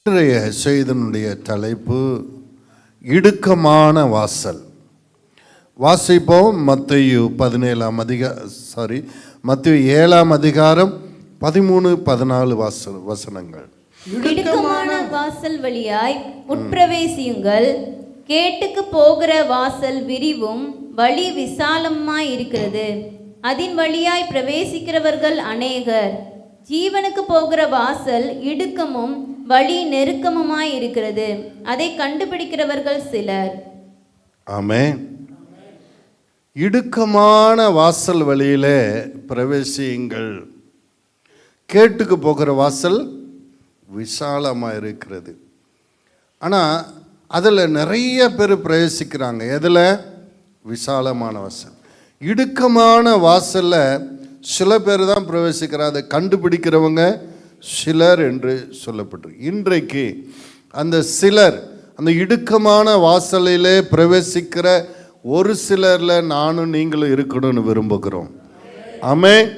இன்றைய செய்தியினுடைய தலைப்பு இடுக்கமான வாசல். வாசிப்போம். மத்தேயு 7ஆம் அதிகாரம் 13-14 வசனங்கள். இடுக்கமான வாசல் வழியாய் உட்பிரவேசியுங்கள். கேட்டுக்கு போகிற வாசல் விரிவும் வழி விசாலமாய் இருக்கிறது, அதன் வழியாய் பிரவேசிக்கிறவர்கள் அநேகர். ஜீவனுக்கு போகிற வாசல் இடுக்கமும் வழி நெருக்கமுமாய் இருக்கிறது, அதை கண்டுபிடிக்கிறவர்கள் சிலர். ஆமென். இடுக்கமான வாசல் வழியிலே பிரவேசியுங்கள். கேட்டுக்கு போகிற வாசல் விசாலமாக இருக்கிறது. ஆனால் அதில் நிறைய பேர் பிரவேசிக்கிறாங்க. எதில்? விசாலமான வாசல். இடுக்கமான வாசலில் சில பேர் தான் பிரவேசிக்கிறார். அதை கண்டுபிடிக்கிறவங்க சிலர் என்று சொல்லப்பட்டிருக்கு. இன்றைக்கு அந்த சிலர், அந்த இடுக்கமான வாசலிலே பிரவேசிக்கிற ஒரு சிலரில் நானும் நீங்களும் இருக்கணும்னு விரும்புகிறோம். ஆமென்.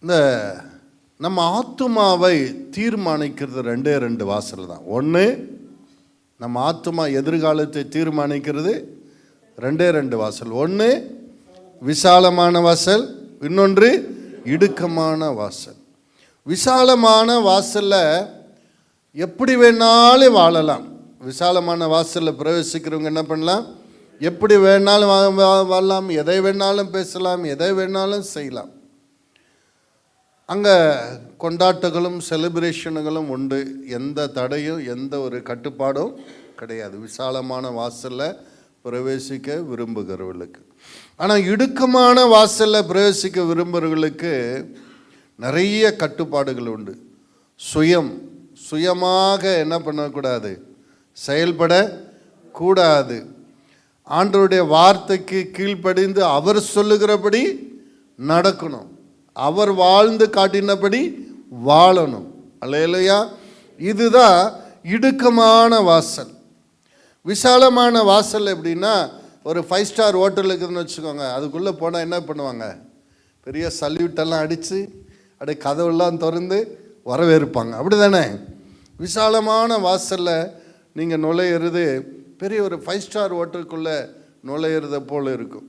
இந்த நம்ம ஆத்துமாவை தீர்மானிக்கிறது ரெண்டு வாசல் தான். ஒன்று, நம்ம ஆத்துமா எதிர்காலத்தை தீர்மானிக்கிறது ரெண்டு வாசல். ஒன்று விசாலமான வாசல், இன்னொன்று இடுக்கமான வாசல். விசாலமான வாசலில் எப்படி வேணாலும் வாழலாம். விசாலமான வாசலில் பிரவேசிக்கிறவங்க என்ன பண்ணலாம்? எப்படி வேணாலும் வாழலாம், எதை வேணாலும் பேசலாம், எதை வேணாலும் செய்யலாம். அங்கே கொண்டாட்டங்களும் செலிப்ரேஷனுகளும் உண்டு. எந்த தடையும் எந்த ஒரு கட்டுப்பாடும் கிடையாது விசாலமான வாசலில் பிரவேசிக்க விரும்புகிறவர்களுக்கு. ஆனால் இடுக்கமான வாசலில் பிரவேசிக்க விரும்புகிறவர்களுக்கு நிறைய கட்டுப்பாடுகள் உண்டு. சுயமாக என்ன பண்ணக்கூடாது? செயல்படக்கூடாது. ஆண்டவருடைய வார்த்தைக்கு கீழ்ப்படிந்து அவர் சொல்லுகிறபடி நடக்கணும். அவர் வாழ்ந்து காட்டினபடி வாழணும். அல்லேலூயா. இதுதான் இடுக்கமான வாசல். விசாலமான வாசல் எப்படின்னா, ஒரு 5 ஸ்டார் ஹோட்டல் இருக்குதுன்னு வச்சுக்கோங்க. அதுக்குள்ளே போனால் என்ன பண்ணுவாங்க? பெரிய சல்யூட்டெல்லாம் அடித்து அப்படியே கதவுலாம் திறந்து வரவேற்பாங்க. அப்படி தானே? விசாலமான வாசலில் நீங்கள் நுழையிறது பெரிய ஒரு 5 ஸ்டார் ஹோட்டலுக்குள்ளே நுழையிறத போல் இருக்கும்.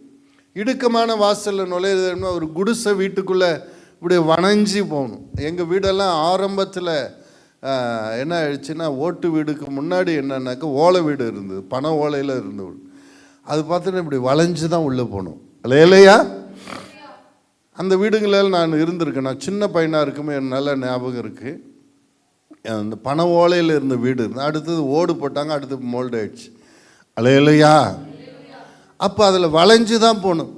இடுக்கமான வாசலில் நுழையிறதுன்னா ஒரு குடிசை வீட்டுக்குள்ளே இப்படி வணைஞ்சி போகணும். எங்கள் வீடெல்லாம் ஆரம்பத்தில் என்ன ஆயிடுச்சுன்னா, ஓட்டு வீடுக்கு முன்னாடி என்னன்னாக்கா ஓலை வீடு இருந்தது, பனை ஓலையில் இருந்தது. அது பார்த்தோன்னா இப்படி வளைஞ்சு தான் உள்ளே போகணும். இல்லையா? அந்த வீடுகளில் நான் இருந்திருக்கேன். நான் சின்ன பையனாக இருக்குமே நல்ல ஞாபகம் இருக்குது. அந்த பனை ஓலையில் இருந்த வீடு இருந்தது. அடுத்தது ஓடு போட்டாங்க, அடுத்து மோல்டு ஆயிடுச்சு. இல்லையா? அப்போ அதில் வளைஞ்சு தான் போகணும்.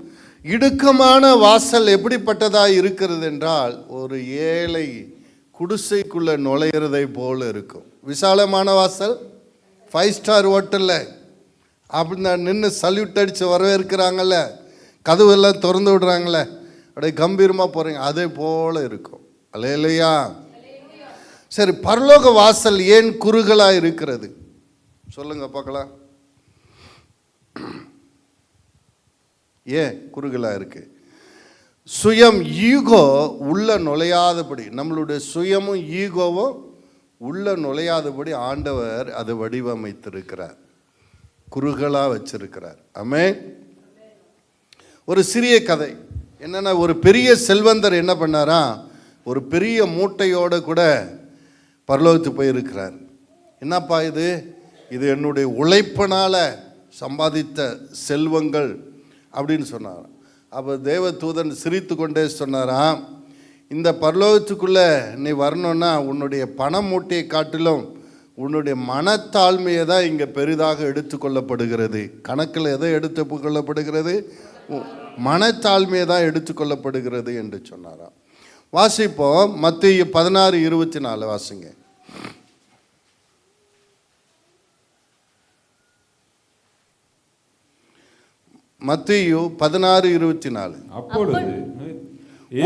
இடுக்கமான வாசல் எப்படிப்பட்டதாக இருக்கிறது என்றால், ஒரு ஏழை குடிசைக்குள்ளே நுழையிறதை போல் இருக்கும். விசாலமான வாசல் 5 ஸ்டார் ஹோட்டலில் அப்படி நான் நின்று சல்யூட் அடித்து வரவேற்கிறாங்கல்ல, கதவெல்லாம் திறந்து விடுறாங்களே, அப்படியே கம்பீரமாக போகிறீங்க, அதே போல் இருக்கும். அல்லேலூயா. சரி, பரலோக வாசல் ஏன் குறுகலாக இருக்கிறது? சொல்லுங்க பார்க்கலாம். ஏன் குறுகலாக இருக்கு? சுயம், ஈகோ உள்ள நுழையாதபடி, நம்மளுடைய சுயமும் ஈகோவும் உள்ள நுழையாதபடி ஆண்டவர் அதை வடிவமைத்திருக்கிறார், குறுகலாக வச்சிருக்கிறார். ஆமென். ஒரு சிறிய கதை என்னன்னா, ஒரு பெரிய செல்வந்தர் என்ன பண்ணாரா, ஒரு பெரிய மூட்டையோடு கூட பரலோகத்துக்கு போயிருக்கிறார். என்னப்பா இது என்னுடைய உழைப்பினால் சம்பாதித்த செல்வங்கள் அப்படின்னு சொன்னார். அப்போ தேவதூதன் சிரித்து கொண்டே சொன்னாராம், இந்த பரலோகத்துக்குள்ளே நீ வரணுன்னா உன்னுடைய பண மூட்டையை காட்டிலும் உன்னுடைய மனத்தாழ்மையை தான் இங்கே பெரிதாக எடுத்துக்கொள்ளப்படுகிறது. கணக்கில் எதை எடுத்துக்கொள்ளப்படுகிறது? மனத்தாழ்மையை தான் எடுத்துக்கொள்ளப்படுகிறது என்று சொன்னாராம். வாசிப்போம். மத்தேயு 16:24 வாசிங்க. மத்தேயு 16:24. அப்பொழுது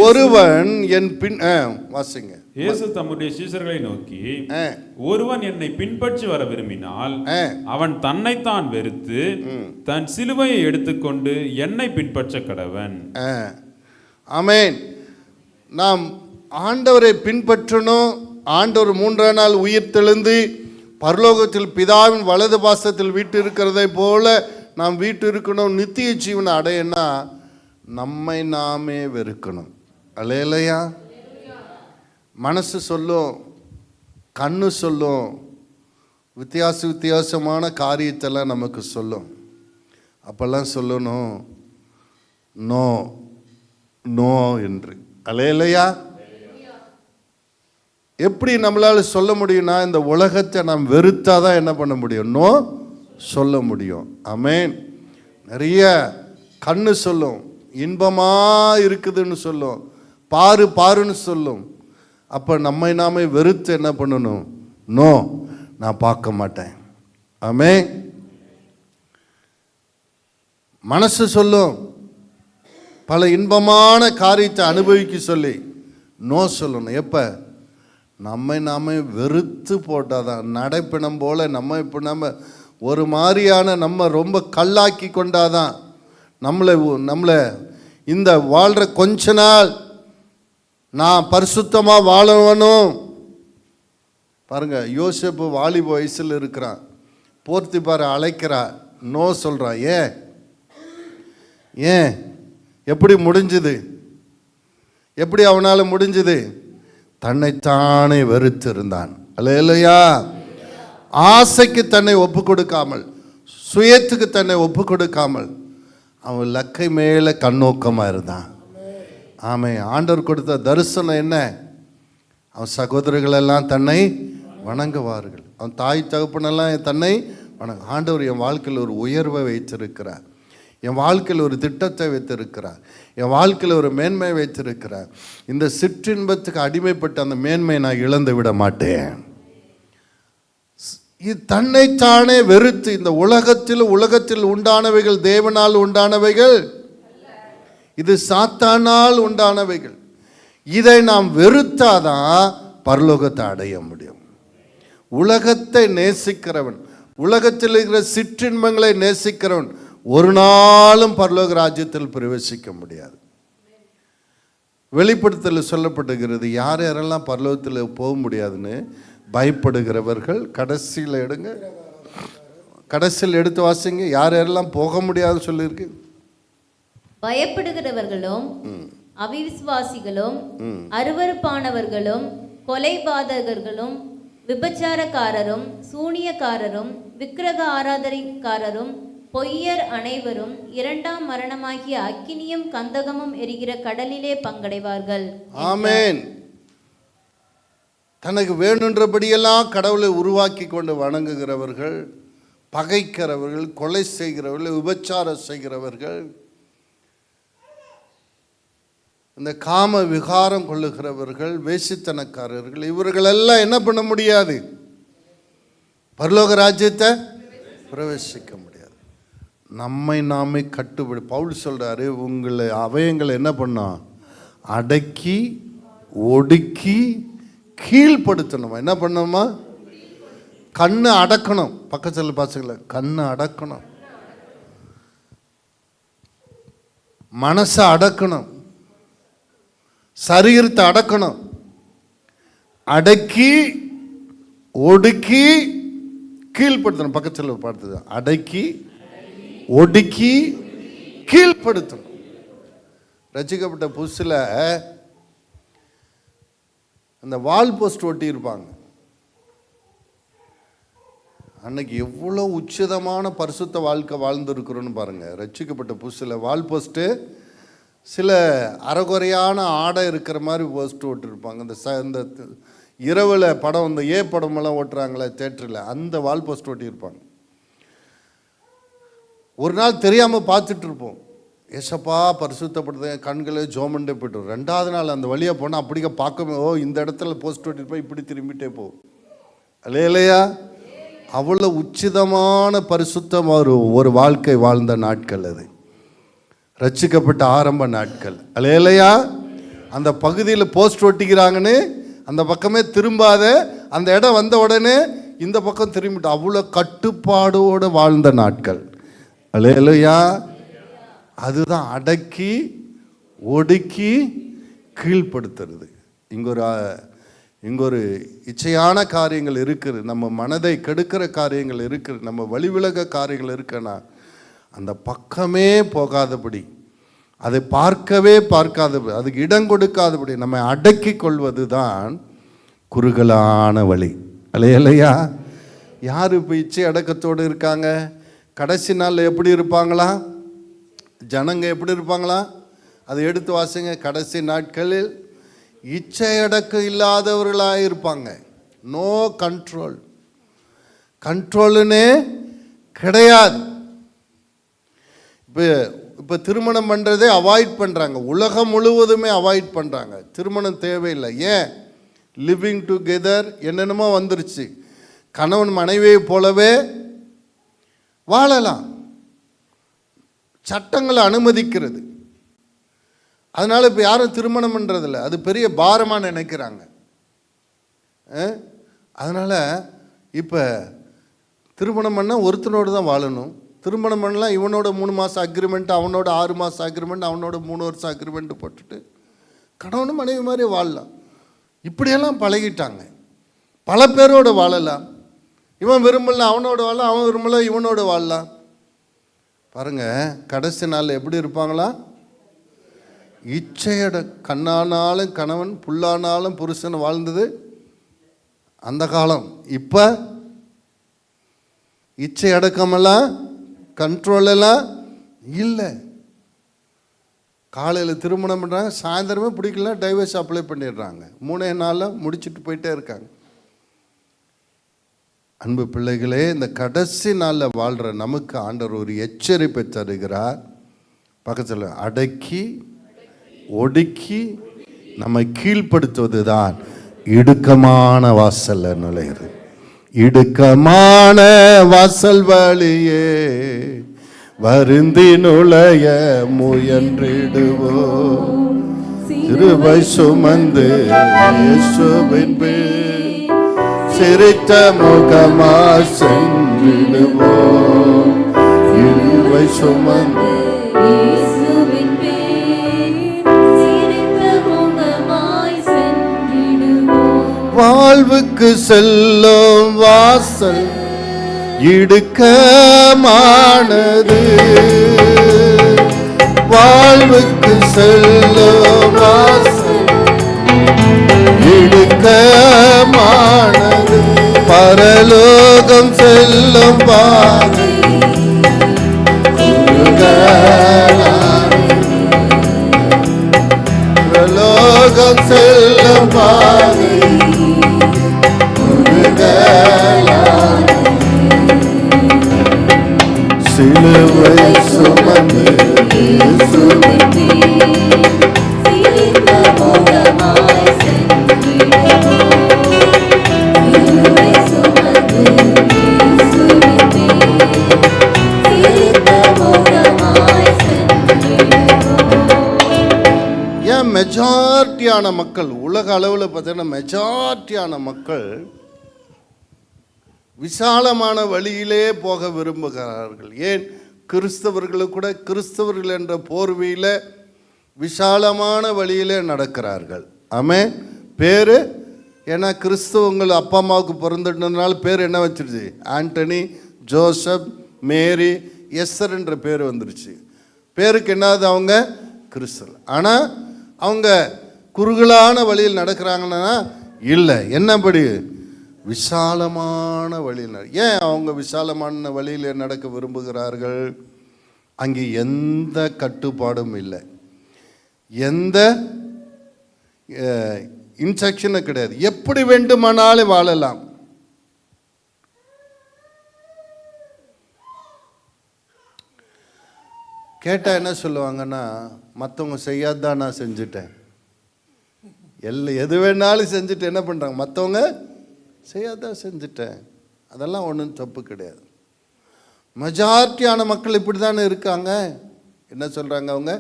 ஒருவன் என் பின் வாசிங்க. இயேசு தம்முடைய சீஷர்களை நோக்கி, ஒருவன் என்னை பின்பற்றி வர விரும்பினால் அவன் தன்னைத்தான் வெறுத்து தன் சிலுவையை எடுத்துக்கொண்டு என்னை பின்பற்ற கடவன். ஆமென். நாம் ஆண்டவரை பின்பற்றணும். ஆண்டவர் 3ஆம் நாள் உயிர் தெழுந்து பரலோகத்தில் பிதாவின் வலது பாசத்தில் வீட்டு இருக்கிறதை போல நாம் வீட்டு இருக்கணும். நித்திய ஜீவனை அடையனா நம்மை நாமே வெறுக்கணும். அல்லேலூயா. மனசு சொல்லும், கண்ணு சொல்லும், வித்தியாசமான காரியத்தெல்லாம் நமக்கு சொல்லும். அப்பெல்லாம் சொல்லணும் நோ நோ என்று. அல்லேலூயா. எப்படி நம்மளால சொல்ல முடியும்னா, இந்த உலகத்தை நாம் வெறுத்தாதான் என்ன பண்ண முடியும்? நோ சொல்ல முடியும். ஆமென். நிறைய கண்ணு சொல்லும், இன்பமா இருக்குதுன்னு சொல்லும், பாரு பாருன்னு சொல்லும். அப்ப நம்மை நாமே வெறுத்து என்ன பண்ணணும்? நோ, நான் பார்க்க மாட்டேன். ஆமென். மனசு சொல்லும், பல இன்பமான காரியத்தை அனுபவிக்க சொல்லி நோ சொல்லணும். எப்ப? நம்மை நாமே வெறுத்து போட்டாதான். நடைப்பிணம் போல நம்ம ஒரு மாதிரியான நம்ம ரொம்ப கல்லாக்கி கொண்டாதான் நம்மளை இந்த வாழ்கிற கொஞ்ச நாள் நான் பரிசுத்தமாக வாழணும். பாருங்க, யோசேப்பு வாலிப வயசில் இருக்கிறான். போர்த்திபாரை அழைக்கிறா, நோ சொல்கிறான். ஏன் எப்படி முடிஞ்சுது? எப்படி அவனால் முடிஞ்சுது? தன்னைத்தானே வெறுத்து இருந்தான். அல்லேலூயா. ஆசைக்கு தன்னை ஒப்பு கொடுக்காமல், சுயத்துக்கு தன்னை ஒப்பு கொடுக்காமல் அவன் லக்கை மேலே கண்ணோக்கமாக இருந்தான். ஆமே. ஆண்டவர் கொடுத்த தரிசனம் என்ன? அவன் சகோதரர்களெல்லாம் தன்னை வணங்குவார்கள், அவன் தாய் தகப்பனெல்லாம் தன்னை வணங்க. ஆண்டவர் என் வாழ்க்கையில் ஒரு உயர்வை வைத்திருக்கிறார், என் வாழ்க்கையில் ஒரு திட்டத்தை வைத்திருக்கிறார், என் வாழ்க்கையில் ஒரு மேன்மை வைத்திருக்கிறார். இந்த சிற்றின்பத்துக்கு அடிமைப்பட்ட அந்த மேன்மையை நான் இழந்து விட மாட்டேன். இது தன்னைத்தானே வெறுத்து, இந்த உலகத்தில் உண்டானவைகள் தேவனால் உண்டானவைகள், இது சாத்தானால் உண்டானவைகள். இதை நாம் வெறுத்தாதான் பரலோகத்தை அடைய முடியும். உலகத்தை நேசிக்கிறவன், உலகத்தில் இருக்கிற சிற்றின்பங்களை நேசிக்கிறவன் ஒரு நாளும் பரலோக ராஜ்யத்தில் பிரவேசிக்க முடியாது. வெளிப்படுத்தல் சொல்லப்பட்டுகிறது, யார் யாரெல்லாம் பரலோகத்தில் போக முடியாதுன்னு பயப்படுகிறவர்கள். கடைசியில் எடுங்க, கடைசியில் எடுத்து வாசிங்க. யார் யாரெல்லாம் போக முடியாதுன்னு சொல்லியிருக்கு? பயப்படுகிறவர்களும், அவிசுவாசிகளும், அருவருப்பானவர்களும், கொலைபாதகர்களும், விபச்சாரக்காரரும், சூனியக்காரரும், விக்கிரக ஆராதனைக்காரரும், பொய்யர் அனைவரும் 2ஆம் மரணமாகிய அக்கினியும் கந்தகமும் எரிகிற கடலிலே பங்கடைவார்கள். ஆமென். தனக்கு வேணுன்றபடியெல்லாம் கடவுளை உருவாக்கி கொண்டு வணங்குகிறவர்கள், பகைக்கிறவர்கள், கொலை செய்கிறவர்கள், விபச்சாரம் செய்கிறவர்கள், இந்த காம விகாரம் கொள்ளுகிறவர்கள், வேசித்தனக்காரர்கள், இவர்களெல்லாம் என்ன பண்ண முடியாது? பரலோக ராஜ்யத்தை பிரவேசிக்க முடியாது. நம்மை நாமே கட்டுப்படி. பவுல் சொல்றாரு, உங்களை அவயங்களை என்ன பண்ணா? அடக்கி ஒடுக்கி கீழ்ப்படுத்தணுமா? என்ன பண்ணணுமா? கண்ணு அடக்கணும். பக்கத்தில் பாசுங்கள, கண்ணு அடக்கணும், மனசை அடக்கணும், சரீரத்தை அடக்கணும். அடக்கி ஒடுக்கி கீழ்ப்படுத்தணும். பக்கத்தில் பார்த்தது, அடக்கி ஒடுக்கி கீழ்ப்படுத்தணும். ரசிக்கப்பட்ட புதுசில் அந்த வால் போஸ்ட் ஒட்டி இருப்பாங்க. அன்னைக்கு எவ்வளோ உச்சிதமான பரிசுத்த வாழ்க்கை வாழ்ந்துருக்குறோன்னு பாருங்கள். ரசிக்கப்பட்ட புதுசில் வால் போஸ்ட்டு சில அறகுறையான ஆடை இருக்கிற மாதிரி போஸ்ட்டு ஓட்டிருப்பாங்க. இந்த இரவில் படம், இந்த படமெல்லாம் ஓட்டுறாங்களே தேட்டரில், அந்த வால் போஸ்ட் ஓட்டியிருப்பாங்க. ஒரு நாள் தெரியாமல் பார்த்துட்டு இருப்போம், ஏசப்பா பரிசுத்தப்படுத்த கண்களே ஜோமண்டே போய்ட்டு. 2ஆவது நாள் அந்த வழியாக போனால் அப்படிக்க பார்க்கவே, ஓ இந்த இடத்துல போஸ்ட் ஓட்டிருப்போம், இப்படி திரும்பிட்டே போகும். இல்லையா? அவ்வளோ உச்சிதமான பரிசுத்தமாக ஒரு வாழ்க்கை வாழ்ந்த நாட்கள் அது, ரட்சிக்கப்பட்ட ஆரம்ப நாட்கள். இல்லையா? அந்த பகுதியில் போஸ்ட் ஒட்டிக்கிறாங்கன்னு அந்த பக்கமே திரும்பாத, அந்த இடம் வந்த உடனே இந்த பக்கம் திரும்பிட்டு, அவ்வளோ கட்டுப்பாடோடு வாழ்ந்த நாட்கள். அல்லேலூயா. அதுதான் அடக்கி ஒடுக்கி கீழ்ப்படுத்துறது. இங்கொரு இச்சையான காரியங்கள் இருக்குது, நம்ம மனதை கெடுக்கிற காரியங்கள் இருக்குது, நம்ம வழிவிலக காரியங்கள் இருக்குன்னா அந்த பக்கமே போகாதபடி, அதை பார்க்கவே பார்க்காதபடி, அதுக்கு இடம் கொடுக்காதபடி நம்ம அடக்கி கொள்வது தான் குறுகலான வழி. இல்லையா? யார் இப்போ இச்சை அடக்கத்தோடு இருக்காங்க? கடைசி நாளில் எப்படி இருப்பாங்களா? ஜனங்க எப்படி இருப்பாங்களா? அதை எடுத்து வாசிங்க. கடைசி நாட்களில் இச்சை அடக்கம் இல்லாதவர்களாக இருப்பாங்க. நோ கண்ட்ரோல், கண்ட்ரோலுன்னே கிடையாது. இப்போ திருமணம் பண்ணுறதே அவாய்ட் பண்ணுறாங்க, உலகம் முழுவதுமே அவாய்ட் பண்ணுறாங்க. திருமணம் தேவையில்லை. ஏன்? லிவிங் டுகெதர் என்னென்னமோ வந்துருச்சு. கணவன் மனைவியை போலவே வாழலாம், சட்டங்களை அனுமதிக்கிறது. அதனால் இப்போ யாரும் திருமணம் பண்ணுறதில்ல, அது பெரிய பாரமாக நினைக்கிறாங்க. அதனால் இப்போ திருமணம் பண்ணால் ஒருத்தனோடு தான் வாழணும். திருமணம் பண்ணலாம், இவனோட 3 மாதம் அக்ரிமெண்ட், அவனோட 6 மாதம் அக்ரிமெண்ட், அவனோட 3 வருஷம் அக்ரிமெண்ட் போட்டுட்டு கணவனும் மனைவி மாதிரி வாழலாம். இப்படியெல்லாம் பழகிட்டாங்க. பல பேரோடு வாழலாம். இவன் விரும்பல அவனோட வாழலாம், அவன் விரும்பல இவனோட வாழலாம். பாருங்கள், கடைசி நாளில் எப்படி இருப்பாங்களா? இச்சையட கண்ணானாலும் கணவன், புல்லானாலும் புருஷன் வாழ்ந்தது அந்த காலம். இப்போ இச்சை அடக்கமெல்லாம் கண்ட்ரோல் எல்லாம் இல்லை. காலையில் திருமணம் பண்ணுறாங்க, சாயந்தரமே பிடிக்கல டைவர்ஸ் அப்ளை பண்ணிடுறாங்க, 3 நாளில் முடிச்சுட்டு போயிட்டே இருக்காங்க. அன்பு பிள்ளைகளே, இந்த கடைசி நாளில் வாழ்கிற நமக்கு ஆண்டவர் ஒரு எச்சரிப்பை தருகிறார். பக்கத்தில் அடக்கி ஒடுக்கி நம்மை கீழ்ப்படுத்துவது தான் இடுக்கமான வாசல் நுழைகிறது. இடுக்கமான வாசல் வழியே வருந்தி நுழைய முயன்றிடுவோம். கிருபை சுமந்து இயேசுவின் பேர் சிரித்த முகமா சென்றிடுவோம். கிருபை சுமந்து வாழ்வுக்கு செல்லும் வாசல் இடுக்கமானது. வாழ்வுக்கு செல்லும் வாசல் இடுக்கமானது. பரலோகம் செல்லும் பாதை பரலோகம் செல்லும் பாதை சிலுவை சுமந்து ஏன் மெஜாரிட்டியான மக்கள், உலக அளவில் பார்த்தீங்கன்னா மெஜாரிட்டியான மக்கள் விசாலமான வழியிலே போக விரும்புகிறார்கள். ஏன்? கிறிஸ்தவர்களும் கூட கிறிஸ்தவர்கள் என்ற போர்வையில் விசாலமான வழியிலே நடக்கிறார்கள். ஆமென். பேர் ஏன்னா கிறிஸ்தவங்கள் அப்பா அம்மாவுக்கு பிறந்துட்டதுனால பேர் என்ன வச்சிருச்சு? ஆண்டனி, ஜோசப், மேரி, எஸ்ஸர் என்ற பேர் வந்துருச்சு. பேருக்கு என்னது? அவங்க கிறிஸ்தவர்கள். ஆனால் அவங்க குறுகலான வழியில் நடக்கிறாங்கன்னா இல்லை. என்னபடி? விசாலமான வழியில். ஏன் அவங்க விசாலமான வழியில் நடக்க விரும்புகிறார்கள்? அங்கே எந்த கட்டுப்பாடும் இல்லை, எந்த இன்ஸ்ட்ரக்ஷனும் கிடையாது. எப்படி வேண்டுமானாலும் வாழலாம். கேட்டால் என்ன சொல்லுவாங்கன்னா, மற்றவங்க செய்யாதான் நான் செஞ்சுட்டேன். எது வேணாலும் செஞ்சுட்டு என்ன பண்ணுறாங்க? மற்றவங்க செய்யாதான் செஞ்சுட்டேன். அதெல்லாம் ஒன்றும் தப்பு கிடையாது. மெஜாரிட்டியான மக்கள் இப்படி தானே இருக்காங்க. என்ன சொல்கிறாங்க அவங்க?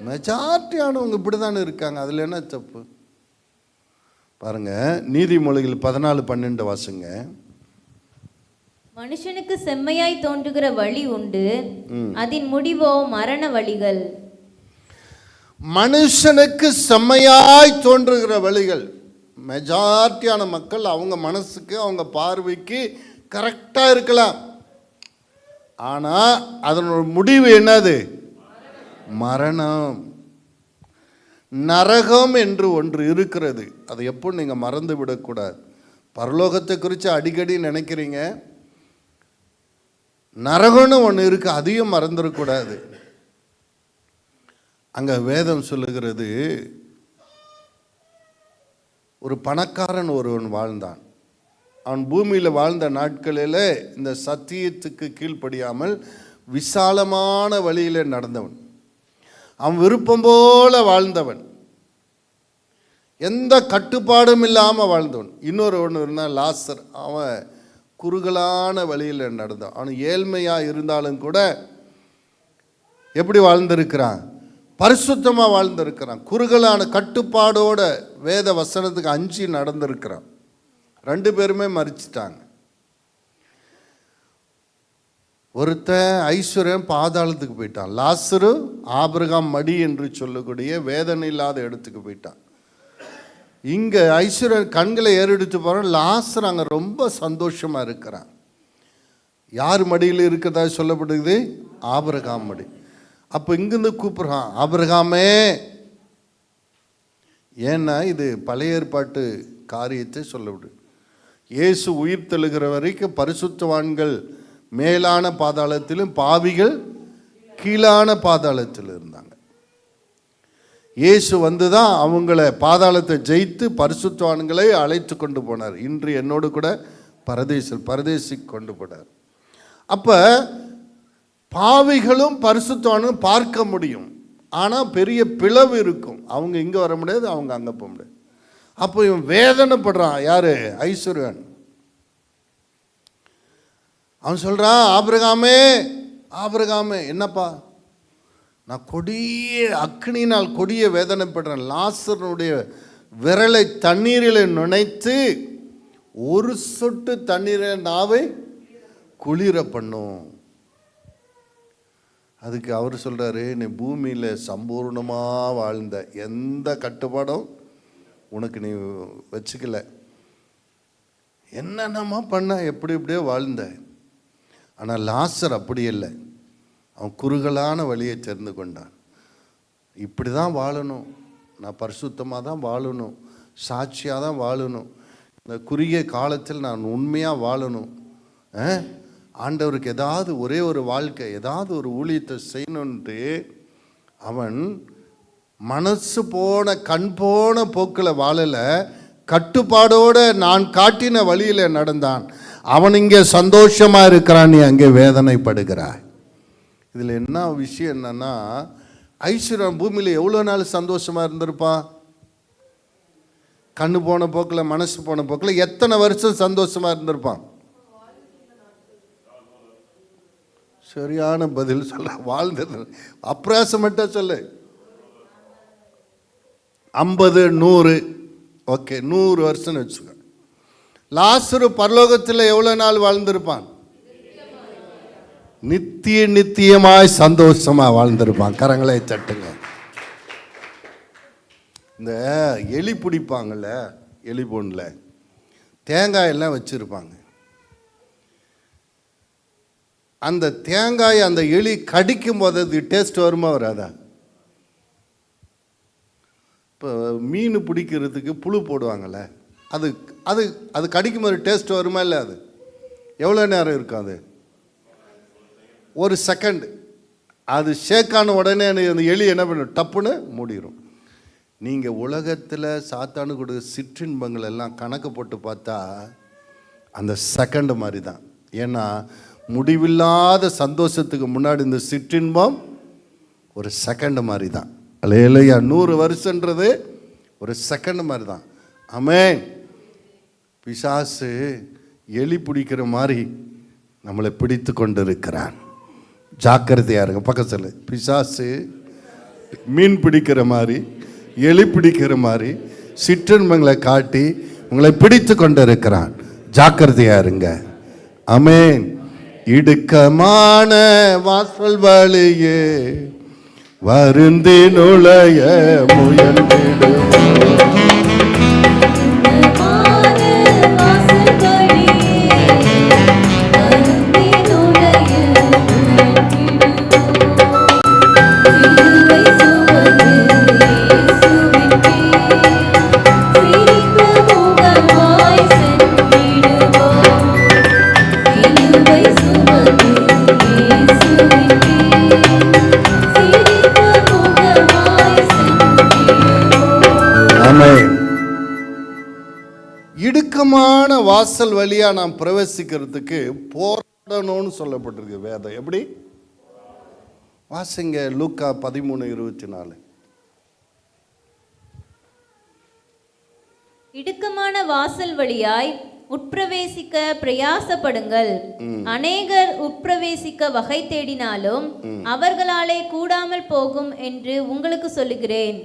மெஜாரிட்டியானவங்க இப்படி தானே இருக்காங்க. அதில் என்ன தப்பு? பாருங்கள், நீதிமொழிகள் 14:12 வாசுங்க. மனுஷனுக்கு செம்மையாய் தோன்றுகிற வழி உண்டு, அதன் முடிவோ மரண வழிகள். மனுஷனுக்கு செம்மையாய் தோன்றுகிற வழிகள், மெஜாரிட்டியான மக்கள் அவங்க மனசுக்கு அவங்க பார்வைக்கு கரெக்டாக இருக்கலாம். ஆனால் அதனோட முடிவு என்னது? மரணம். நரகம் என்று ஒன்று இருக்கிறது. அதை எப்போ நீங்கள் மறந்து விடக்கூடாது. பரலோகத்தை குறித்து அடிக்கடி நினைக்கிறீங்க, நரகம்னு ஒன்று இருக்கு, அதையும் மறந்துடக்கூடாது. அங்கே வேதம் சொல்லுகிறது, ஒரு பணக்காரன் ஒருவன் வாழ்ந்தான். அவன் பூமியில் வாழ்ந்த நாட்களில் இந்த சத்தியத்துக்கு கீழ்ப்படியாமல் விசாலமான வழியில் நடந்தவன். அவன் விருப்பம் போல வாழ்ந்தவன், எந்த கட்டுப்பாடும் இல்லாமல் வாழ்ந்தவன். இன்னொரு ஒன்று இருந்தால் லாசர், அவன் குறுகலான வழியில் நடந்தான். அவன் ஏழ்மையாக இருந்தாலும் கூட எப்படி வாழ்ந்திருக்கிறான்? பரிசுத்தமாக வாழ்ந்திருக்கிறான். குறுகலான கட்டுப்பாடோட வேத வசனத்துக்கு அஞ்சி நடந்திருக்கிறான். 2 பேருமே மரிச்சிட்டாங்க. ஒருத்தன் ஐஸ்வர்யம் பாதாளத்துக்கு போயிட்டான். லாசரு ஆபிரகாம் மடி என்று சொல்லக்கூடிய வேதனை இல்லாத இடத்துக்கு போயிட்டான். இங்கே ஐஸ்வர்யன் கண்களை ஏறெடுத்து போகிறான். லாசர் அங்கே ரொம்ப சந்தோஷமாக இருக்கிறான். யார் மடியில் இருக்கிறதா சொல்லப்படுது? ஆபிரகாம் மடி. அப்போ இங்கிருந்து கூப்பிட்றான், ஆபிரகாமே. ஏன்னா இது பழைய ஏற்பாட்டு காரியத்தை சொல்லவிடு. இயேசு உயிர் தெழுகிற வரைக்கும் பரிசுத்தவான்கள் மேலான பாதாளத்திலும் பாவிகள் கீழான பாதாளத்தில் இருந்தாங்க. இயேசு வந்து தான் அவங்கள பாதாளத்தை ஜெயித்து பரிசுத்தவான்களை அழைத்து கொண்டு போனார். இன்று என்னோடு கூட பரதேசி கொண்டு போனார். அப்போ பாவிகளும் பரிசுத்தவானும் பார்க்க முடியும், ஆனால் பெரிய பிளவு இருக்கும். அவங்க இங்கே வர முடியாது, அவங்க அங்கே போக முடியாது. அப்போ இவன் வேதனைப்படுறான். யாரு? ஐஸ்வர்யன். அவன் சொல்கிறான், ஆபிரகாமே ஆபிரகாமே, என்னப்பா, நான் கொடிய அக்னினால் கொடிய வேதனைப்படுறேன். லாசருடைய விரலை தண்ணீரில் நுழைத்து ஒரு சொட்டு தண்ணீரில் நாவை குளிர பண்ணும். அதுக்கு அவர் சொல்கிறாரு, நீ பூமியில் சம்பூர்ணமாக வாழ்ந்த, எந்த கட்டுப்பாடும் உனக்கு நீ வச்சுக்கல, என்னென்னமா பண்ண, எப்படி எப்படியோ வாழ்ந்த. ஆனால் லாசர் அப்படி இல்லை. அவன் குறுகலான வழியை தெரிந்து கொண்டான். இப்படி தான் வாழணும், நான் பரிசுத்தமாக தான் வாழணும், சாட்சியாக தான் வாழணும், இந்த குறுகிய காலத்தில் நான் உண்மையாக வாழணும், ஆண்டவருக்கு ஏதாவது ஒரே ஒரு வாழ்க்கை, ஏதாவது ஒரு ஊழியத்தை செய்யணுன்ட்டு அவன் மனசு போன கண் போன போக்கில் வாழலை, கட்டுப்பாடோடு நான் காட்டின வழியில் நடந்தான். அவன் இங்கே சந்தோஷமாக இருக்கிறான், நீ அங்கே வேதனைப்படுகிறாய். இதில் என்ன விஷயம் என்னன்னா, ஐஸ்வர்யன் பூமியில் எவ்வளோ நாள் சந்தோஷமாக இருந்திருப்பான்? கண்ணு போன போக்கில் மனசு போன போக்கில் எத்தனை வருஷம் சந்தோஷமாக இருந்திருப்பான்? சரியான பதில் சொல்ல, வாழ்ந்தது அப்பிராசமட்டா சொல்லு. 50 100 ஓகே, 100 வருஷம்னு வச்சுக்க. லாசரு பரலோகத்தில் எவ்வளோ நாள் வாழ்ந்திருப்பான்? நித்தியமாய் சந்தோஷமாக வாழ்ந்திருப்பான். கரங்களை தட்டுங்க. இந்த எலி பிடிப்பாங்கள்ல, எலி பொண்ணில் தேங்காயெல்லாம் வச்சுருப்பாங்க. அந்த தேங்காய் அந்த எலி கடிக்கும் போது அது டேஸ்ட் வருமா வராதா? இப்போ மீன் பிடிக்கிறதுக்கு புழு போடுவாங்கள்ல, அது அது அது கடிக்கும் போது டேஸ்ட் வருமா இல்லை? அது எவ்வளோ நேரம் இருக்கும்? அது ஒரு செகண்ட். அது ஷேக்கான உடனே அந்த எலி என்ன பண்ணும்? டப்புன்னு மூடிடும். நீங்கள் உலகத்தில் சாத்தானு கொடுக்க சிற்றின்பங்கள் எல்லாம் கணக்கு போட்டு பார்த்தா அந்த செகண்ட் மாதிரி தான். ஏன்னா முடிவில்லாத சந்தோஷத்துக்கு முன்னாடி இந்த சிற்றின்பம் ஒரு செகண்ட் மாதிரி தான். அல்லேலூயா. 100 வருஷன்றது ஒரு செகண்ட் மாதிரி தான். ஆமென். பிசாசு எலி பிடிக்கிற மாதிரி நம்மளை பிடித்து கொண்டு இருக்கிறான். ஜாக்கிரதையா இருங்க. பக்கத்தில் பிசாசு மீன் பிடிக்கிற மாதிரி, எலி பிடிக்கிற மாதிரி சிற்றின்பங்களை காட்டி உங்களை பிடித்து கொண்டு இருக்கிறான். ஜாக்கிரதையா இருங்க. ஆமென். இடுக்கமான வாசல் வழியே வருந்தி நுழைய முயன்றிடுவோம். இடுக்கமான வாசல் வழியா நாம் பிரவேசிக்கிறதுக்கு போராடணும்னு சொல்லப்பட்டிருக்கு வேதம். எப்படி வாசிங்க, லூக்கா 13:24. இடுக்கமான வாசல் வழியாய் உட்பிரவேசிக்க பிரயாசப்படுங்கள். அநேகர் உட்பிரவேசிக்க வகை தேடினாலும் அவர்களாலே கூடாமல் போகும் என்று உங்களுக்கு சொல்லுகிறேன்.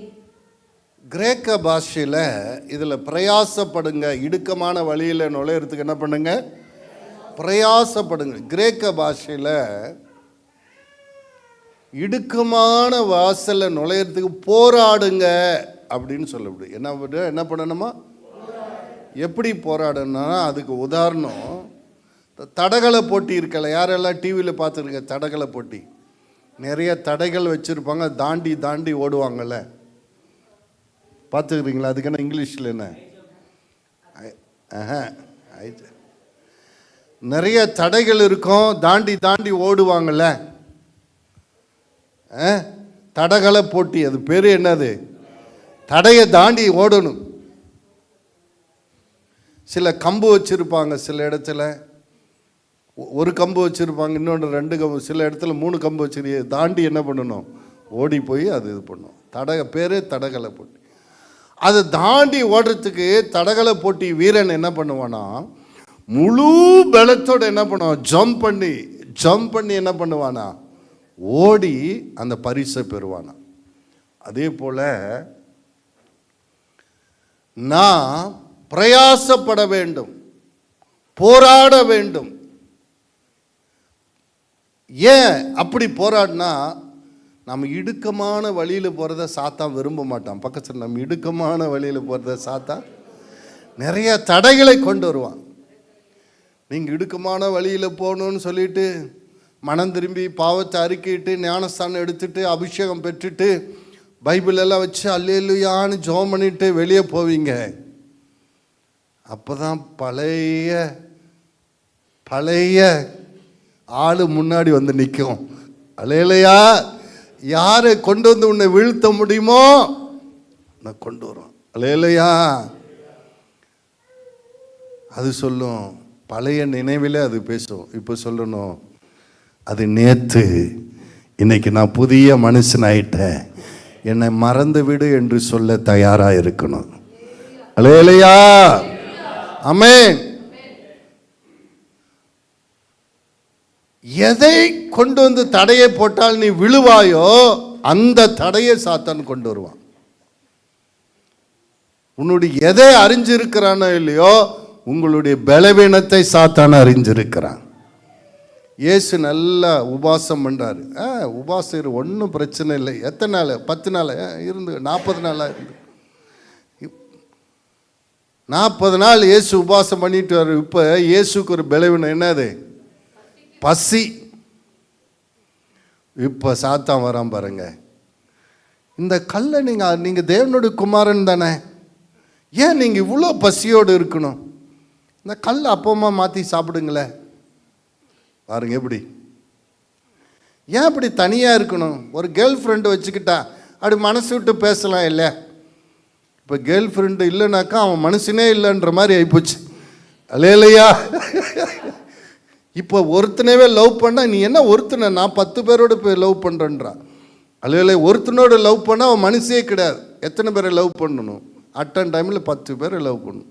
கிரேக்க பாஷையில் இதில் பிரயாசப்படுங்க, இடுக்கமான வழியில் நுழையிறதுக்கு என்ன பண்ணுங்க, பிரயாசப்படுங்க. கிரேக்க பாஷையில் இடுக்கமான வாசலில் நுழையிறதுக்கு போராடுங்க அப்படின்னு சொல்லப்படுது. என்ன பண்ணணுமா, எப்படி போராடணும்னா அதுக்கு உதாரணம் தடகள போட்டி இருக்கல, யாரெல்லாம் டிவியில் பார்த்துருக்க தடகள போட்டி, நிறைய தடைகள் வச்சுருப்பாங்க, தாண்டி தாண்டி ஓடுவாங்கள்ல, பார்த்துக்கிறீங்களா? அதுக்கு என்ன இங்கிலீஷில் என்ன, நிறைய தடைகள் இருக்கும், தாண்டி தாண்டி ஓடுவாங்கள்ல, தடகள போட்டி, அது பேர் என்னது, தடையை தாண்டி ஓடணும். சில கம்பு வச்சுருப்பாங்க, சில இடத்துல ஒரு கம்பு வச்சுருப்பாங்க, இன்னொன்று 2 கம்பு, சில இடத்துல 3 கம்பு வச்சு தாண்டி என்ன பண்ணணும், ஓடி போய் அது இது பண்ணும். பேர் தடகள போட்டி. அதை தாண்டி ஓடுறதுக்கு தடகள போட்டி வீரன் என்ன பண்ணுவானா, முழு பலத்தோடு என்ன பண்ணுவான், ஜம்ப் பண்ணி என்ன பண்ணுவானா, ஓடி அந்த பரிசை பெறுவானா. அதே போல் நான் பிரயாசப்பட வேண்டும், போராட வேண்டும். ஏன் அப்படி போராடினா, நம்ம இடுக்கமான வழியில் போகிறத சாத்தான் விரும்ப மாட்டான். பக்கத்தில் நம்ம இடுக்கமான வழியில் போகிறத சாத்தான் நிறைய தடைகளை கொண்டு வருவான். நீங்கள் இடுக்கமான வழியில் போகணுன்னு சொல்லிட்டு மனம் திரும்பி பாவத்தை அறிக்கிட்டு ஞானஸ்தானம் எடுத்துட்டு அபிஷேகம் பெற்றுட்டு பைபிள் எல்லாம் வச்சு அல்லேலூயான்னு ஜெபம் பண்ணிட்டு வெளியே போவீங்க. அப்போ தான் பழைய ஆள் முன்னாடி வந்து நிற்கும். அல்லேலூயா, யாரை கொண்டு வந்து உன்னை வீழ்த்த முடியுமோ நான் கொண்டு வரோம். அல்லேலூயா, அது சொல்லும், பழைய நினைவில் அது பேசும். இப்போ சொல்லணும், அது நேற்று, இன்னைக்கு நான் புதிய மனுஷன் ஆயிட்டேன், என்னை மறந்து விடு என்று சொல்ல தயாராக இருக்கணும். அல்லேலூயா, ஆமென். எதை கொண்டு வந்து தடையை போட்டால் நீ விழுவாயோ அந்த தடையை சாத்தான் கொண்டு வருவான். உன்னுடைய எதை அறிஞ்சிருக்கிறானோ இல்லையோ, உங்களுடைய பலவீனத்தை சாத்தான் அறிஞ்சிருக்கிறான். இயேசு நல்லா உபாசம் பண்ணுறாரு. உபாசம் ஒன்றும் பிரச்சனை இல்லை. எத்தனை நாள்? 10 நாள் இருந்து 40 நாளாக இருந்து 40 நாள் இயேசு உபாசம் பண்ணிட்டு வர்ற. இப்போ இயேசுக்கு ஒரு பலவீனம் என்னது? பசி. இப்போ சாத்தான் வரான் பாருங்க. இந்த கல்லை நீங்கள் தேவனுடைய குமாரன் தானே, ஏன் நீங்கள் இவ்வளோ பசியோடு இருக்கணும்? இந்த கல் அப்பமா மாற்றி சாப்பிடுங்களே. பாருங்க எப்படி, ஏன் இப்படி தனியாக இருக்கணும்? ஒரு கேர்ள் ஃப்ரெண்டு வச்சுக்கிட்டா அப்படி மனசு விட்டு பேசலாம் இல்லை? இப்போ கேர்ள் ஃப்ரெண்டு இல்லைனாக்கா அவன் மனுஷனே இல்லைன்ற மாதிரி ஆகிப்போச்சு. அல்லேலூயா. இப்போ ஒருத்தனவே லவ் பண்ணால், நீ என்ன ஒருத்தனை, நான் 10 பேரோடு போய் லவ் பண்ணுறேன்றான். அல்லேலூயா. ஒருத்தனோட லவ் பண்ணால் அவன் மனுஷே கிடையாது. எத்தனை பேரை லவ் பண்ணணும்? அட்டன் டைமில் 10 பேரை லவ் பண்ணணும்.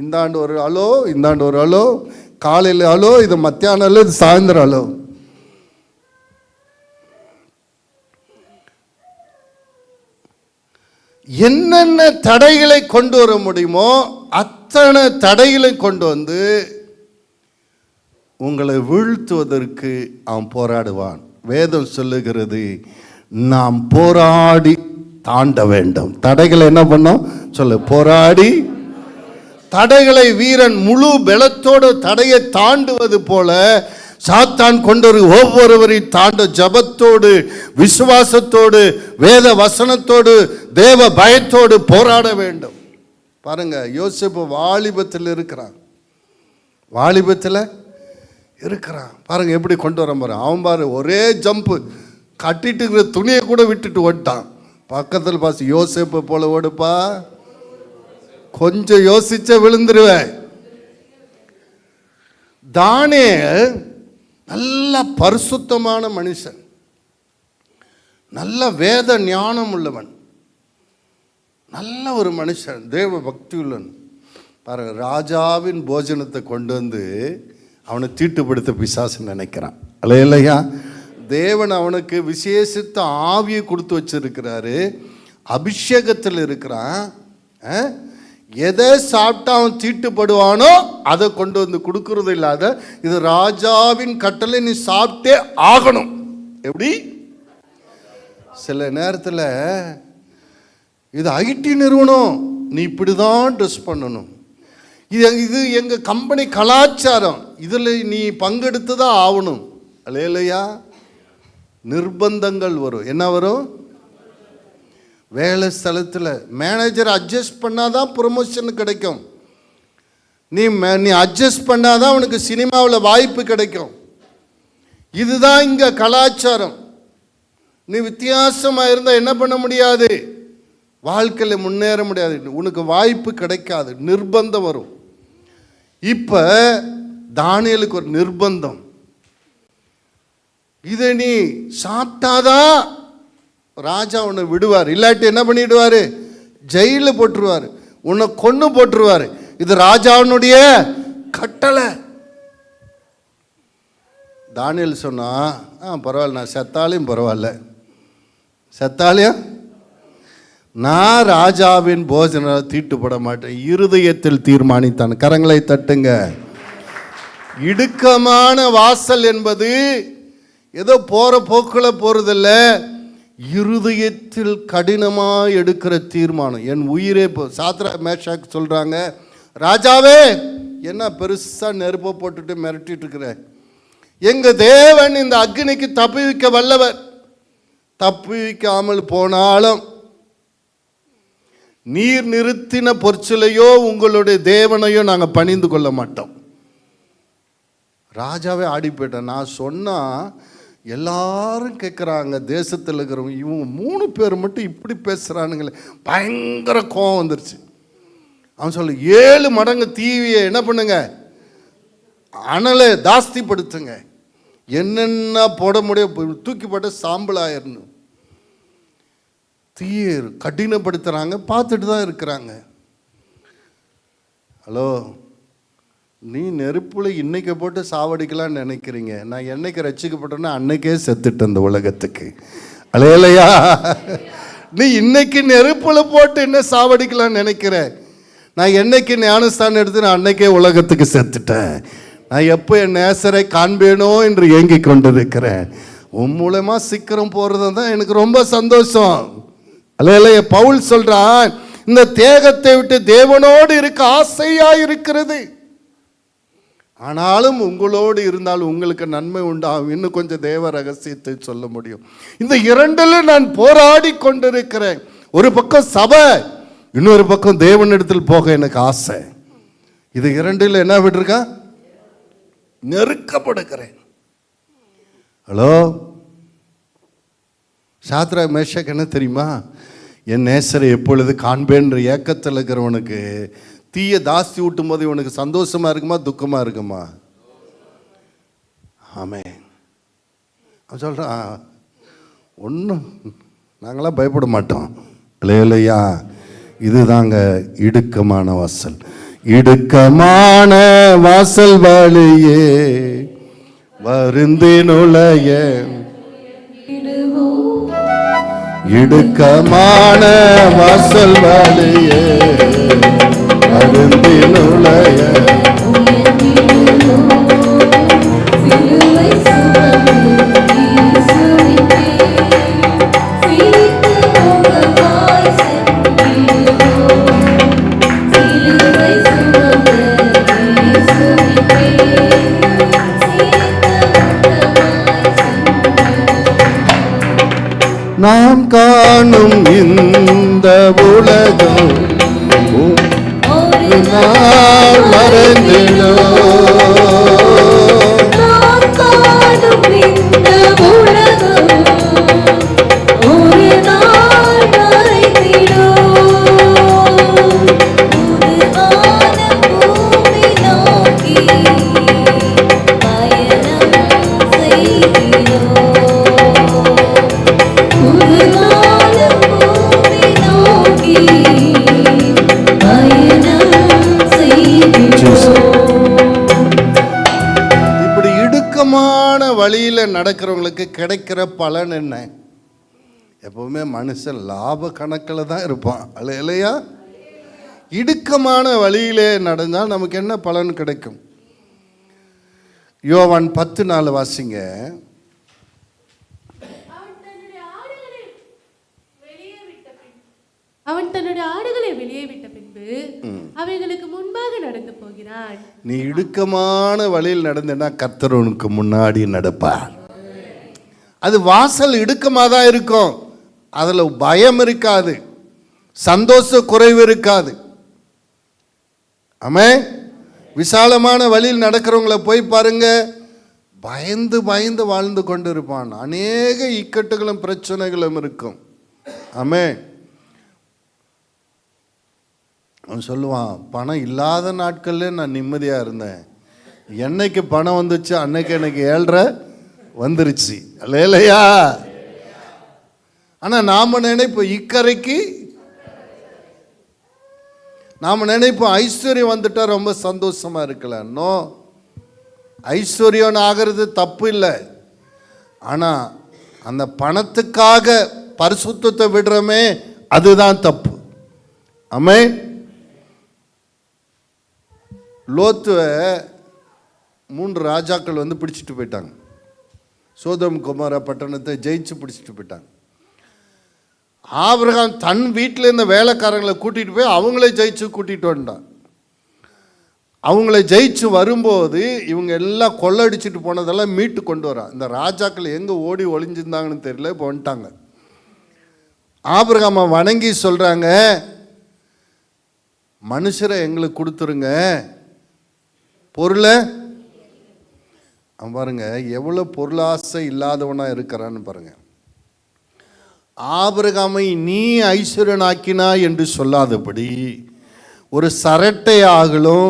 இந்த ஆண்டு ஒரு அலோ, இந்த ஆண்டு ஒரு அலோ, காலையில் அலோ, இது மத்தியானம் அலோ, இது சாயந்தரம் அலோ. என்னென்ன தடைகளை கொண்டு வர முடியுமோ அத்தனை தடைகளை கொண்டு வந்து உங்களை வீழ்த்துவதற்கு அவன் போராடுவான். வேதம் சொல்லுகிறது, நாம் போராடி தாண்ட வேண்டும். தடைகளை என்ன பண்ணோம் சொல்லு, போராடி. தடைகளை வீரன் முழு பலத்தோடு தடையை தாண்டுவது போல சாத்தான் கொண்டொரு ஒவ்வொருவரை தாண்ட ஜபத்தோடு, விசுவாசத்தோடு, வேத வசனத்தோடு, தேவ பயத்தோடு போராட வேண்டும். பாருங்க, யோசேப்பு வாலிபத்தில் இருக்கிறான். வாலிபத்தில் இருக்கிறான். பாருங்க எப்படி கொண்டு வர பாரு. அவன் பாரு ஒரே ஜம்பு, கட்டிட்டு இருக்கிற துணியை கூட விட்டுட்டு ஓட்டான். பக்கத்தில் பாசு, யோசேப்பு போல ஓடுப்பா, கொஞ்சம் யோசிச்ச விழுந்துருவேன். தானியேல் நல்ல பரிசுத்தமான மனுஷன், நல்ல வேத ஞானம் உள்ளவன், நல்ல ஒரு மனுஷன், தேவ பக்தி உள்ளவன். பாருங்க, ராஜாவின் போஜனத்தை கொண்டு வந்து அவனை தீட்டுப்படுத்த பிசாசு நினைக்கிறான். இல்லையா? தேவன் அவனுக்கு விசேஷித்த ஆவியை கொடுத்து வச்சிருக்கிறாரு, அபிஷேகத்தில் இருக்கிறான். எதை சாப்பிட்டா அவன் தீட்டுப்படுவானோ அதை கொண்டு வந்து கொடுக்கறது இல்லாத, இது ராஜாவின் கட்டளை, நீ சாப்பிட்டே ஆகணும். எப்படி? சில நேரத்தில் இது ஐடி நிறுவனம், நீ இப்படி தான் ட்ரெஸ் பண்ணணும், இது எங்கள் கம்பெனி கலாச்சாரம், இதில் நீ பங்கெடுத்து தான் ஆகணும். இல்லையா? நிர்பந்தங்கள் வரும். என்ன வரும்? வேலை ஸ்தலத்தில் மேனேஜர் அட்ஜஸ்ட் பண்ணாதான் ப்ரொமோஷன் கிடைக்கும். நீ அட்ஜஸ்ட் பண்ணாதான் உனக்கு சினிமாவில் வாய்ப்பு கிடைக்கும். இதுதான் இங்கே கலாச்சாரம். நீ வித்தியாசமாக இருந்தால் என்ன பண்ண முடியாது, வாழ்க்கையில் முன்னேற முடியாது, உனக்கு வாய்ப்பு கிடைக்காது, நிர்பந்தம் வரும். இப்போ தானியேலுக்கு ஒரு நிர்பந்தம், இதை நீ சாப்பிட்டாதான் ராஜா உன்னை விடுவார், இல்லாட்டி என்ன பண்ணிடுவார், ஜெயிலில் போட்டுருவார், உன்னை கொன்று போட்டுருவார். இது ராஜாவினுடைய கட்டளை. தானியேல் சொன்னா, பரவாயில்ல, நான் செத்தாலையும் பரவாயில்ல, செத்தாலையும் நான் ராஜாவின் போஜன தீட்டுப்பட மாட்டேன். இருதயத்தில் தீர்மானித்தான். கரங்களை தட்டுங்க. இடுக்கமான வாசல் என்பது ஏதோ போற போக்கில் போறதில்ல, இருதயத்தில் கடினமாக எடுக்கிற தீர்மானம். என் உயிரே சாத்ரா மேஷாக் சொல்றாங்க, ராஜாவே என்ன பெருசா நெருப்பை போட்டுட்டு மிரட்டிட்டு இருக்கிற, எங்க தேவன் இந்த அக்னிக்கு தப்புவிக்க வல்லவர், தப்புவிக்காமல் போனாலும் நீர் நிறுத்தின பொற்சிலையோ உங்களுடைய தேவனையோ நாங்கள் பணிந்து கொள்ள மாட்டோம். ராஜாவே ஆடி போயிட்டேன். நான் சொன்னா எல்லாரும் கேட்குறாங்க, தேசத்தில் இருக்கிறவங்க, இவங்க 3 பேர் மட்டும் இப்படி பேசுகிறானுங்களே, பயங்கர கோவம் வந்துருச்சு. அவன் சொல்ல, 7 மடங்கு தீவியை என்ன பண்ணுங்க, அனலை ஜாஸ்திப்படுத்துங்க, என்னென்ன போட முடியும் தூக்கி போட்ட சாம்பல் ஆயிரணும். தீயை கடினப்படுத்துகிறாங்க, பார்த்துட்டு தான் இருக்கிறாங்க. ஹலோ, நீ நெருப்புல இன்னைக்கு போட்டு சாவடிக்கலான்னு நினைக்கிறீங்க, நான் என்னைக்கு ரட்சிக்கப்பட்டேன்னா அன்னைக்கே செத்துட்டேன் இந்த உலகத்துக்கு. அல்லேலூயா. நீ இன்னைக்கு நெருப்புல போட்டு என்ன சாவடிக்கலான்னு நினைக்கிற, நான் என்னைக்கு ஞானஸ்தானம் எடுத்து நான் அன்னைக்கே உலகத்துக்கு செத்துட்டேன். நான் எப்போ என் நேசரை காண்பேனோ என்று ஏங்கி கொண்டிருக்கிறேன். உன் மூலமா சீக்கிரம் போறது தான் எனக்கு ரொம்ப சந்தோஷம். அல்லேலூயா. பவுல் சொல்றான், இந்த தேகத்தை விட்டு தேவனோடு இருக்க ஆசையா இருக்கிறது, ஆனாலும் உங்களோடு இருந்தால் உங்களுக்கு நன்மை உண்டாகும். இன்னும் கொஞ்சம் தேவ ரகசியத்தை சொல்ல முடியும். இந்த 2ல் நான் போராடி கொண்டிருக்கிறேன். ஒரு பக்கம் சபை, இன்னொரு பக்கம் தேவனிடத்தில் போக எனக்கு ஆசை. இது 2ல் என்ன விட்டுருக்கா, நெருக்கப்படுகிறேன். ஹலோ, சாத்ரா மேஷாக் என்ன தெரியுமா, என் நேசரை எப்பொழுது காண்பேன்ற ஏக்கத்தில் இருக்கிறவனுக்கு தீய தாஸ்தி ஊட்டும் போது இவனுக்கு சந்தோஷமா இருக்குமா துக்கமா இருக்குமா? ஆமே. அவன் சொல்றான், ஒன்றும் நாங்களாம் பயப்பட மாட்டோம். இல்லையா? இதுதாங்க இடுக்கமான வாசல். இடுக்கமான வாசல் வழியே வருந்தி நுழைய, இடுக்கமான வாசல் வழியே வருந்தி நுழைய, நாம் காணும் இந்த உலகம் ஒரு நாள் மறைந்திடும். நாம் காணும் இந்த உலகம் ஒரு நாள் மறைந்திடும். புது வானம் பூமி நோக்கி பயணம் செய்கிறோம். புது வானம் பூமி நோக்கி பயணம் செய்கிறோம். இப்படி இடுக்கமான வழியில் நடக்கிறவங்களுக்கு கிடைக்கிற பலன் என்ன? எப்பவுமே மனுஷன் லாப கணக்கில் தான் இருப்பான், அல்ல இல்லையா? இடுக்கமான வழியிலே நடந்தால் நமக்கு என்ன பலன் கிடைக்கும்? யோவான் 10:4 வாசிங்க. அவன் தன்னுடைய ஆடுகளை வெளியே விட்ட பின்பு அவைகளுக்கு முன்பாக நடந்து போகிறான். நீ இடுக்கமான வழியில் நடந்தேன்னா கர்த்தர் உனக்கு முன்னாடி நடப்பார். அது வாசல் இடுக்கமாக தான் இருக்கும், அதில் பயம் இருக்காது, சந்தோஷ குறைவு இருக்காது. ஆமென். விசாலமான வழியில் நடக்கிறவங்களை போய் பாருங்க, பயந்து பயந்து வாழ்ந்து கொண்டு இருப்பான். அநேக இக்கட்டுகளும் பிரச்சனைகளும் இருக்கும். ஆமென். அவன் சொல்லுவான், பணம் இல்லாத நாட்கள்ல நான் நிம்மதியாக இருந்தேன், என்னைக்கு பணம் வந்துச்சு அன்னைக்கு எனக்கு 7.5 வந்துருச்சு, இல்லையா? ஆனால் நாம் நினைப்போம் இக்கரைக்கு, நாம் நினைப்போம் ஐஸ்வர்யம் வந்துட்டா ரொம்ப சந்தோஷமா இருக்கலாம். நோ, ஐஸ்வர்யம் ஆகிறது தப்பு இல்லை. ஆனால் அந்த பணத்துக்காக பரிசுத்தத்தை விடுறோமே, அதுதான் தப்பு. ஆமென். லோத்துவை 3 ராஜாக்கள் வந்து பிடிச்சிட்டு போயிட்டாங்க. சோதோம் குமார பட்டணத்தை ஜெயிச்சு பிடிச்சிட்டு போயிட்டாங்க. ஆபிரகாம் தன் வீட்டில் இருந்த வேலைக்காரங்களை கூட்டிகிட்டு போய் அவங்களே ஜெயிச்சு கூட்டிகிட்டு வந்தான். அவங்கள ஜெயிச்சு வரும்போது இவங்க எல்லாம் கொள்ளடிச்சிட்டு போனதெல்லாம் மீட்டு கொண்டு வரான். இந்த ராஜாக்கள் எங்கே ஓடி ஒளிஞ்சிருந்தாங்கன்னு தெரியல, இப்போ வந்துட்டாங்க. ஆபிரகாமை வணங்கி சொல்கிறாங்க, மனுஷரை எங்களுக்கு கொடுத்துருங்க, பொருளை. அவன் பாருங்க எவ்வளோ பொருளாசை இல்லாதவனாக இருக்கிறான்னு பாருங்க. ஆபிரகாமை நீ ஐஸ்வர்யனாக்கினா என்று சொல்லாதபடி ஒரு சரட்டை ஆகலும்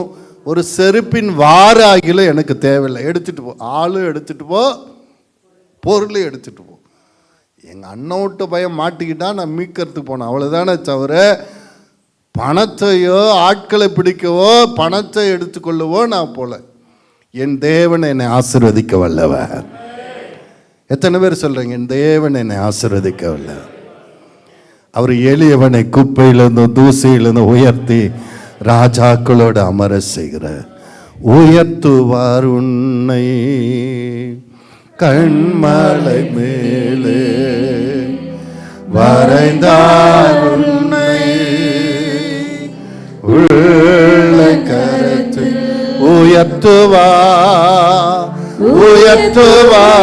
ஒரு செருப்பின் வார ஆகிலும் எனக்கு தேவையில்லை, எடுத்துகிட்டு போ, ஆளும் எடுத்துகிட்டு போ, பொருளும் எடுத்துகிட்டு போ. எங்கள் அண்ணன் விட்டு பயம் மாட்டிக்கிட்டா நான் மீட்கிறதுக்கு போனேன், அவ்வளோதானே தவிர பணத்தையோ ஆட்களை பிடிக்கவோ பணத்தை எடுத்துக்கொள்ளவோ நான் போல. என் தேவன் என்னை ஆசீர்வதிக்க வல்லவர். எத்தனை பேர் சொல்கிறீங்க என் தேவன் என்னை ஆசீர்வதிக்க வல்லவர்? அவர் எளியவனை குப்பையிலிருந்தும் தூசியிலிருந்தும் உயர்த்தி ராஜாக்களோடு அமர செய்கிற உயர்த்துவார் உன்னை கண்மலை மேலே வரைந்தார் உன்னை உள்ள கருத்து உயர்த்துவார் உயர்த்துவார்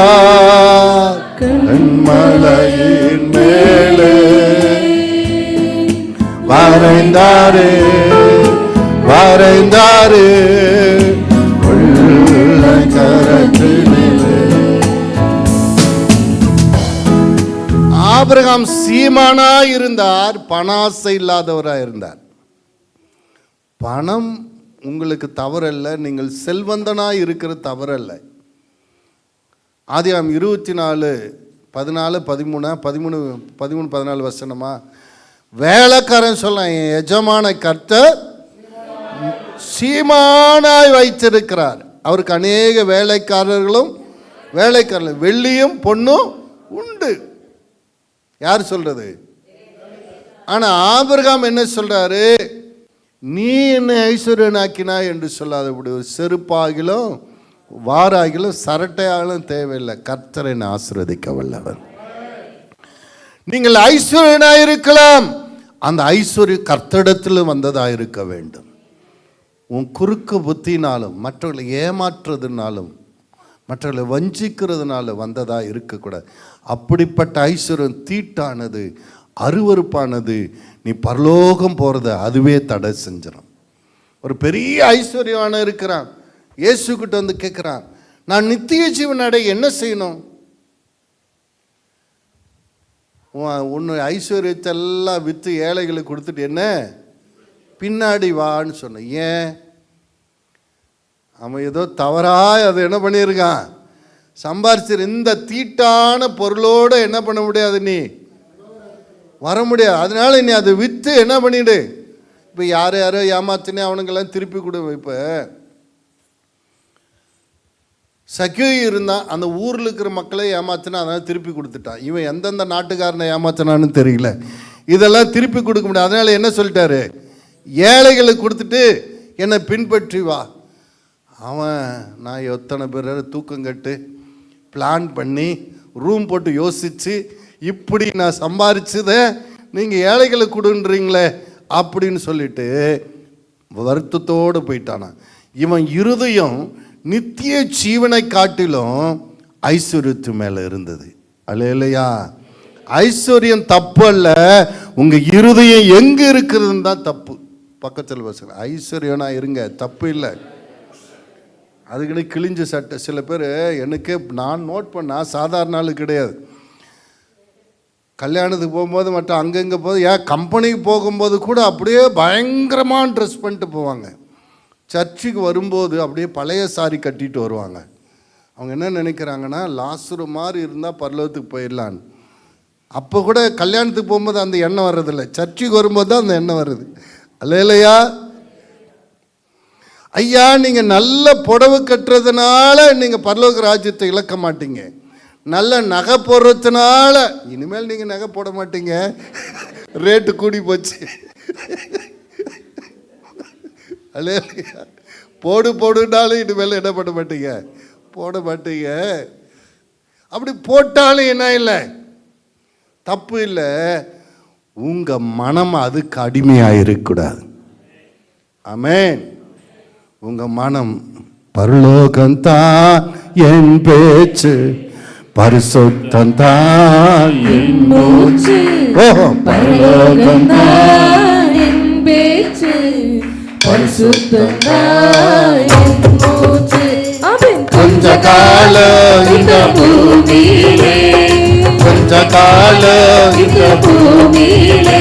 கண்மலையின் மேலே வரைந்தாரே வரைந்தாரே உள்ள கருத்தினிலே. ஆபிரகாம் சீமானாய் இருந்தார், பணாசை இல்லாதவராய் இருந்தார். பணம் உங்களுக்கு தவறல்ல, நீங்கள் செல்வந்தனாய் இருக்கிற தவறல்ல. ஆதியாகமம் 24:14 வசனமா, வேலைக்காரன் சொல்ல என் எஜமான கர்த்தர் சீமானாய் வைத்திருக்கிறார், அவருக்கு அநேக வேலைக்காரர்களும் வெள்ளியும் பொண்ணும் உண்டு. யார் சொல்றது? ஆனா ஆபிரகாம் என்ன சொல்றாரு? நீ என்னை ஐஸ்வர்யனாக்கினா என்று சொல்லாதபடி ஒரு செருப்பாகிலும் வாராகிலும் சரட்டையாகிலும் தேவையில்லை, கர்த்தர் என்னை ஆசீர்வதிக்க வல்லவர். நீங்கள் ஐஸ்வர்யனாயிருக்கலாம், அந்த ஐஸ்வர்யம் கர்த்தரிடத்தில் வந்ததாக இருக்க வேண்டும். உன் குறுக்கு புத்தினாலும் மற்றவர்களை ஏமாற்றுறதுனாலும் மற்றவர்களை வஞ்சிக்கிறதுனால வந்ததாக இருக்கக்கூடாது. அப்படிப்பட்ட ஐஸ்வர்யம் தீட்டானது, அருவருப்பானது. நீ பரலோகம் போகிறத அதுவே தடை செஞ்சிடும். ஒரு பெரிய ஐஸ்வர்யமான இருக்கிறான், இயேசுக்கிட்ட வந்து கேட்குறான், நான் நித்திய ஜீவன் அடைய என்ன செய்யணும்? உன்னை ஐஸ்வர்யத்தை எல்லாம் விற்று ஏழைகளுக்கு கொடுத்துட்டு என்ன பின்னாடி வான்னு சொன்னேன். ஏன்? அவன் ஏதோ தவறாக அதை என்ன பண்ணியிருக்கான், சம்பாரிச்சு. இந்த தீட்டான பொருளோடு என்ன பண்ண முடியாது, நீ வர முடியாது. அதனால நீ அதை விற்று என்ன பண்ணிடு. இப்போ யாரோ ஏமாத்தினே அவனுங்கெல்லாம் திருப்பி கொடு. இப்போ சக்கியூ இருந்தான், அந்த ஊரில் இருக்கிற மக்களை ஏமாத்தினா அதனால் திருப்பி கொடுத்துட்டான். இவன் எந்தெந்த நாட்டுக்காரனை ஏமாத்தினான்னு தெரியல, இதெல்லாம் திருப்பி கொடுக்க முடியாது. அதனால் என்ன சொல்லிட்டாரு, ஏழைகளுக்கு கொடுத்துட்டு என்னை பின்பற்றி வா. அவன் நான் எத்தனை பேர் தூக்கம் கட்டு பிளான் பண்ணி ரூம் போட்டு யோசித்து, இப்படி நான் சம்பாரிச்சதை நீங்கள் ஏழைகளுக்கு கொடுன்றீங்களே அப்படின்னு சொல்லிட்டு வருத்தத்தோடு போயிட்டானா. இவன் இருதயம் நித்திய ஜீவனை காட்டிலும் ஐஸ்வர்யத்து மேலே இருந்தது. அல்லேலூயா. ஐஸ்வர்யம் தப்பு அல்ல, உங்கள் இருதயம் எங்கே இருக்கிறதுன்னு தான் தப்பு. பக்கத்தில் வசங்க, ஐஸ்வர்யனா இருங்க, தப்பு இல்லை. அதுக்குன்னு கிழிஞ்ச சட்டை. சில பேர் எனக்கே நான் நோட் பண்ணால் சாதாரண ஆள் கிடையாது. கல்யாணத்துக்கு போகும்போது மட்டும் அங்கங்கே போது, ஏன் கம்பெனிக்கு போகும்போது கூட அப்படியே பயங்கரமாக ட்ரெஸ் பண்ணிட்டு போவாங்க. சர்ச்சுக்கு வரும்போது அப்படியே பழைய சாரி கட்டிட்டு வருவாங்க. அவங்க என்ன நினைக்கிறாங்கன்னா, லாசுரு மாதிரி இருந்தால் பரலோகத்துக்கு போயிடலான்னு. அப்போ கூட கல்யாணத்துக்கு போகும்போது அந்த எண்ணம் வர்றதில்லை, சர்ச்சுக்கு வரும்போது தான் அந்த எண்ணம் வருது. அல்லேலூயா. ஐயா, நீங்கள் நல்ல புடவை கட்டுறதுனால நீங்கள் பரலோக ராஜ்யத்தை இழக்க மாட்டீங்க. நல்ல நகை போடுறதுனால இனிமேல் நீங்கள் நகை போட மாட்டீங்க, ரேட்டு கூடி போச்சு. அல்லேலூயா. போடுனாலும் இனிமேல் என்ன பண்ண மாட்டீங்க, போட மாட்டீங்க. அப்படி போட்டாலும் என்ன இல்லை, தப்பு இல்லை. உங்கள் மனம் அதுக்கு அடிமையாக இருக்கக்கூடாது. ஆமென். உங்கள் மனம் பரலோகம்தான் என் பேச்சு, பரிசுத்தம்தான் என் மூச்சு. ஓஹோ, பரலோகம்தான் என் பேச்சு, பரிசுத்தம்தான் என் மூச்சு. கொஞ்ச காலம் இந்த பூமியிலே, கொஞ்ச காலம் இந்த பூமியிலே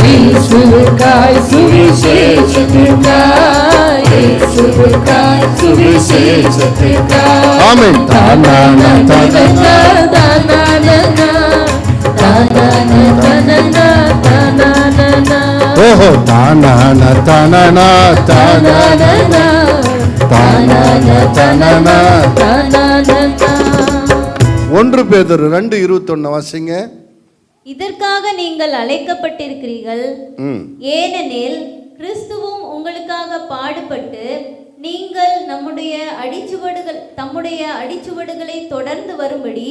இயேசுவுக்காய் சுவிசேஷத்திற்காய், இயேசுவுக்காய் சுவிசேஷத்திற்காய். ஆமென். தானானா தானானா தானானா தானானா தானானா தானானா. ஓஹோ, தானான தானானா தானானா தானானா தானானா. 1 பேதுரு 2:21 வாசிங்க. இதற்காக நீங்கள் அழைக்கப்பட்டிருக்கிறீர்கள், ஏனெனில் கிறிஸ்துவும் உங்களுக்காக பாடுபட்டு நீங்கள் தம்முடைய அடிச்சுவடுகளை தொடர்ந்து வரும்படி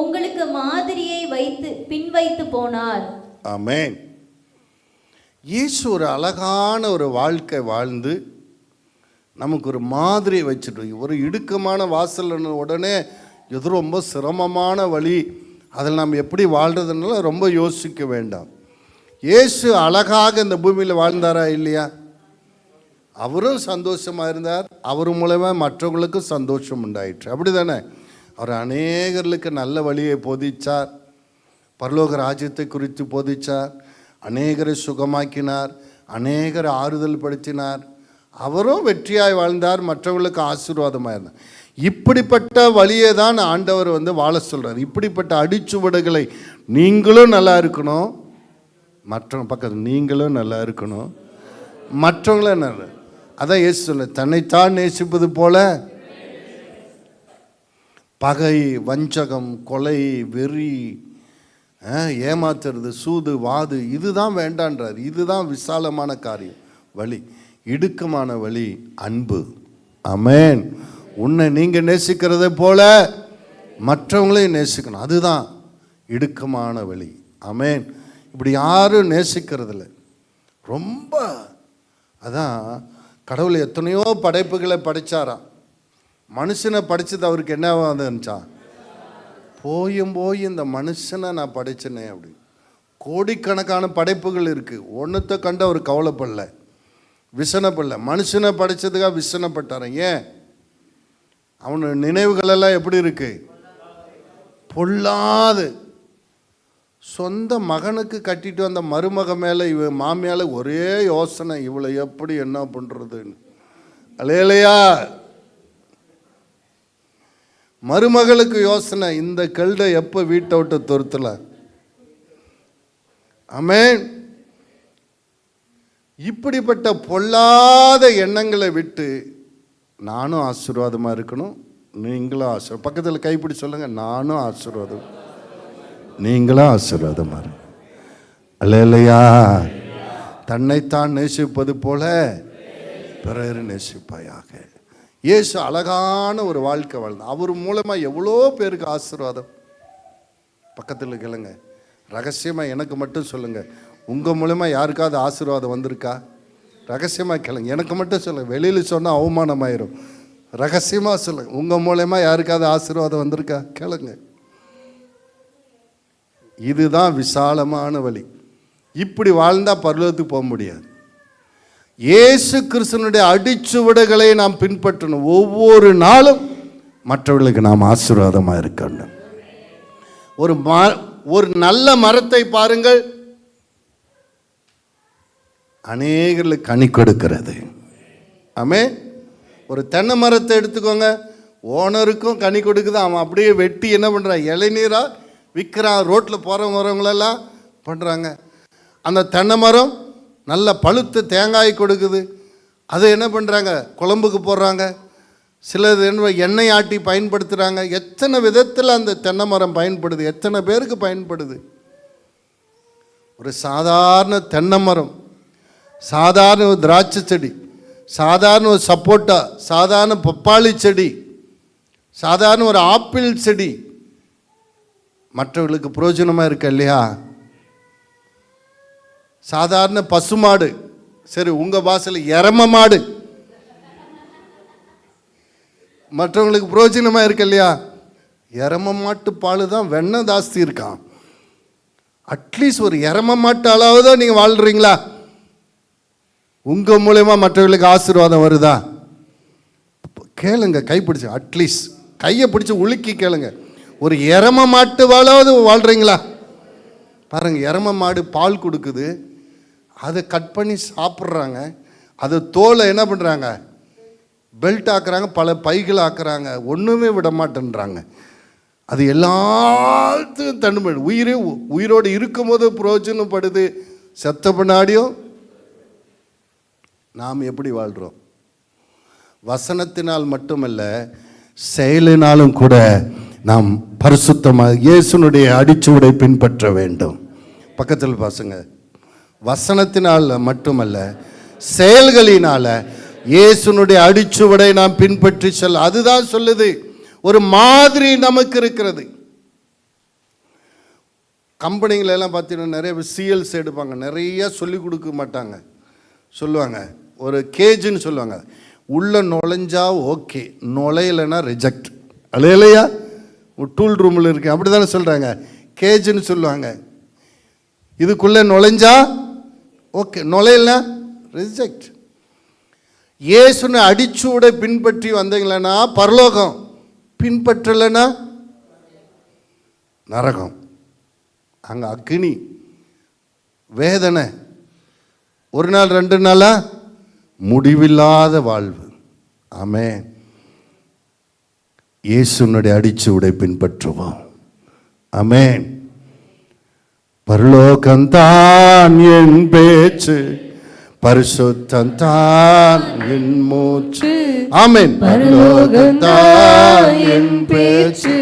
உங்களுக்கு மாதிரியை பின்வைத்து போனார். ஆமென். இயேசு ஒரு அழகான ஒரு வாழ்க்கை வாழ்ந்து நமக்கு ஒரு மாதிரி வச்சுட்டு, ஒரு இடுக்கமான வாசல் உடனே எது ரொம்ப சிரமமான வழி, அதில் நாம் எப்படி வாழ்கிறதுனால ரொம்ப யோசிக்க வேண்டாம். இயேசு அழகாக இந்த பூமியில் வாழ்ந்தாரா இல்லையா? அவரும் சந்தோஷமாக இருந்தார், அவர் மூலமாக மற்றவங்களுக்கும் சந்தோஷம் உண்டாயிற்று. அப்படி தானே? அவர் அநேகர்களுக்கு நல்ல வழியை போதிச்சார், பரலோக ராஜ்யத்தை குறித்து போதிச்சார், அநேகரை சுகமாக்கினார், அநேகரை ஆறுதல் படுத்தினார். அவரும் வெற்றியாய் வாழ்ந்தார், மற்றவர்களுக்கு ஆசீர்வாதமாக இருந்தார். இப்படிப்பட்ட வழியை தான் ஆண்டவர் வாழ சொல்கிறார். இப்படிப்பட்ட அடிச்சுவடுகளை நீங்களும் நல்லா இருக்கணும், மற்றவங்க பக்கத்தில் நீங்களும் நல்லா இருக்கணும், மற்றவங்களும் நல்லா. அதான் இயேசு சொல்ல, தன்னைத்தான் நேசிப்பது போல பகை, வஞ்சகம், கொலை, வெறி, ஏமாத்துறது, சூது, வாது, இதுதான் வேண்டான்றார். இதுதான் விசாலமான காரியம், வழி, இடுக்கமான வழி அன்பு. ஆமென். உன்னை நீங்கள் நேசிக்கிறதை போல மற்றவங்களையும் நேசிக்கணும், அதுதான் இடுக்கமான வழி. ஆமென். இப்படி யாரும் நேசிக்கிறதில்ல. ரொம்ப அதான் கடவுள் எத்தனையோ படைப்புகளை படைச்சாராம். மனுஷனை படித்தது அவருக்கு என்ன வந்துச்சா? போய் இந்த மனுஷனை நான் படைச்சனே அப்படி. கோடிக்கணக்கான படைப்புகள் இருக்குது, ஒன்றுத்தை கண்டு அவர் கவலைப்படல, விசனப்படல. மனுஷனை படைச்சதுக்காக விசனப்பட்டார். ஏன்? அவனோட நினைவுகளெல்லாம் எப்படி இருக்கு? பொல்லாது. சொந்த மகனுக்கு கட்டிட்டு வந்த மருமக மேலே மாமியால ஒரே யோசனை, இவளை எப்படி என்ன பண்ணுறதுன்னு. அல்லேலூயா. மருமகளுக்கு யோசனை, இந்த கல்டை எப்போ வீட்டை விட்டு துரத்தலாம். ஆமென். இப்படிப்பட்ட பொல்லாத எண்ணங்களை விட்டு நானும் ஆசீர்வாதமாக இருக்கணும், நீங்களும் ஆசீர்வாதம். பக்கத்தில் கைப்பிடி சொல்லுங்க, நானும் ஆசீர்வாதம், நீங்களும் ஆசீர்வாதமாக இருக்கு. அல்லேலூயா. தன்னைத்தான் நேசிப்பது போல பிறர் நேசிப்பாயாக. இயேசு அழகான ஒரு வாழ்க்கை வாழ்ந்தார். அவர் மூலமாக எவ்வளோ பேருக்கு ஆசீர்வாதம். பக்கத்தில் கேளுங்க, ரகசியமாக எனக்கு மட்டும் சொல்லுங்கள், உங்கள் மூலமாக யாருக்காவது ஆசீர்வாதம் வந்திருக்கா? ரகசியமாக கேளுங்க, எனக்கு மட்டும் சொல்லுங்கள், வெளியில் சொன்னால் அவமானமாயிரும். ரகசியமாக சொல்லுங்கள், உங்கள் மூலமாக யாருக்காவது ஆசீர்வாதம் வந்திருக்கா? கேளுங்க. இதுதான் விசாலமான வழி. இப்படி வாழ்ந்தால் பரலோகத்துக்கு போக முடியாது. இயேசு கிறிஸ்துவினுடைய அடிச்சுவடுகளை நாம் பின்பற்றணும். ஒவ்வொரு நாளும் மற்றவர்களுக்கு நாம் ஆசீர்வாதமாக இருக்கணும். ஒரு நல்ல மரத்தை பாருங்கள், அநேகர்களுக்கு கனி கொடுக்கிறது. ஆமே. ஒரு தென்னை மரத்தை எடுத்துக்கோங்க, ஓனருக்கும் கனி கொடுக்குது. அவன் அப்படியே வெட்டி என்ன பண்ணுறான், இளநீராக விற்கிறான். ரோட்டில் போகிறவங்களெல்லாம் பண்ணுறாங்க. அந்த தென்னை மரம் நல்ல பழுத்து தேங்காய் கொடுக்குது. அதை என்ன பண்ணுறாங்க, குழம்புக்கு போடுறாங்க. சிலது எண்ணெய் ஆட்டி பயன்படுத்துகிறாங்க. எத்தனை விதத்தில் அந்த தென்னை மரம் பயன்படுது, எத்தனை பேருக்கு பயன்படுது. ஒரு சாதாரண தென்னை மரம், சாதாரண ஒரு திராட்சை செடி, சாதாரண ஒரு சப்போட்டா, சாதாரண பப்பாளி செடி, சாதாரண ஒரு ஆப்பிள் செடி மற்றவர்களுக்கு பிரயோஜனமாக இருக்கு இல்லையா? சாதாரண பசுமாடு, சரி உங்கள் பாசையில் எரம மாடு மற்றவங்களுக்கு பிரயோஜனமாக இருக்கு இல்லையா? எரம மாட்டு பால் தான் வெண்ணெய் ஜாஸ்தி இருக்கான். அட்லீஸ்ட் ஒரு எரம மாட்டு அளவு தான் நீங்கள் வாழ்கிறீங்களா? உங்கள் மூலயமா மற்றவர்களுக்கு ஆசீர்வாதம் வருதா? கேளுங்க, கைப்பிடிச்சு, அட்லீஸ்ட் கையை பிடிச்சி உலுக்கி கேளுங்க, ஒரு எரம மாட்டு வாழாவது வாழ்கிறீங்களா? பாருங்கள், எரம மாடு பால் கொடுக்குது, அதை கட் பண்ணி சாப்பிட்றாங்க. அது தோலை என்ன பண்ணுறாங்க, பெல்ட் ஆக்குறாங்க, பல பைகள் ஆக்குறாங்க, ஒன்றுமே விட மாட்டேன்றாங்க. அது எல்லாத்துக்கும் தன்னுபடி உயிரோடு இருக்கும்போது பிரயோஜனப்படுது, செத்த பின்னாடியும். நாம் எப்படி வாழ்கிறோம்? வசனத்தினால் மட்டுமல்ல, செயலினாலும் கூட நாம் பரிசுத்தமாக இயேசுனுடைய அடிச்சுவடை பின்பற்ற வேண்டும். பக்கத்தில் பசங்க, வசனத்தினால் மட்டுமல்ல செயல்களினால இயேசுனுடைய அடிச்சுவடை நாம் பின்பற்றி செல்ல. அதுதான் சொல்லுது. ஒரு மாதிரி நமக்கு இருக்கிறது. கம்பெனிங்களெல்லாம் பார்த்தீங்கன்னா நிறைய சிஎல்ஸ் எடுப்பாங்க, நிறைய சொல்லிக் கொடுக்க மாட்டாங்க. சொல்லுவாங்க ஒரு கேஜுன்னு சொல்லுவாங்க, உள்ளே நுழைஞ்சா ஓகே, நுழையலைன்னா ரிஜெக்ட். அல்லையா? டூல் ரூமில் இருக்கு, அப்படி தானே சொல்கிறாங்க, கேஜுன்னு சொல்லுவாங்க. இதுக்குள்ளே நுழைஞ்சா ஓகே, நுழையலனா ரிஜெக்ட். இயேசுனை அடிச்சூட பின்பற்றி வந்தீங்களன்னா பரலோகம், பின்பற்றலைன்னா நரகம். அங்கே அக்னி, வேதனை, ஒரு நாள் 2 நாளா முடிவில்லாத வாழ்வு. ஆமென். இயேசுனுடைய அடிச்சுவடை பின்பற்றுவோம். ஆமென். பரலோகம்தான் என் பேச்சு, பரிசுத்தம்தான் என் மூச்சு. ஆமென். பரலோகம்தான் என் பேச்சு,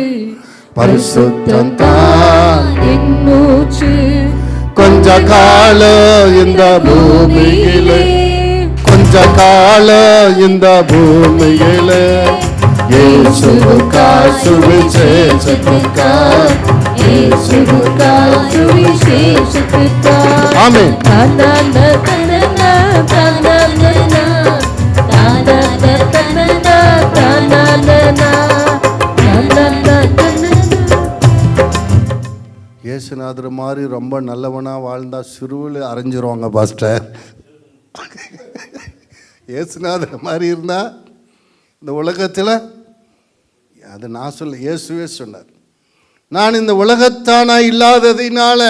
பரிசுத்தம்தான் என் மூச்சு. கொஞ்ச காலம் இந்த பூமியிலே, கொஞ்ச காலம் இந்த பூமியிலே இயேசுவுக்காய் சுவிசேஷத்துக்காய், இயேசுவுக்காய் சுவிசேஷத்துக்காய். ஆமென். இயேசுநாதர் மாதிரி ரொம்ப நல்லவனாக வாழ்ந்தால் சிறுவில் அரைஞ்சிருவாங்க பாஸ்டர். இயேசுநாதர் மாதிரி இருந்தால் இந்த உலகத்தில், அது நான் சொல்ல, இயேசுவே சொன்னார், நான் இந்த உலகத்தானா இல்லாததினால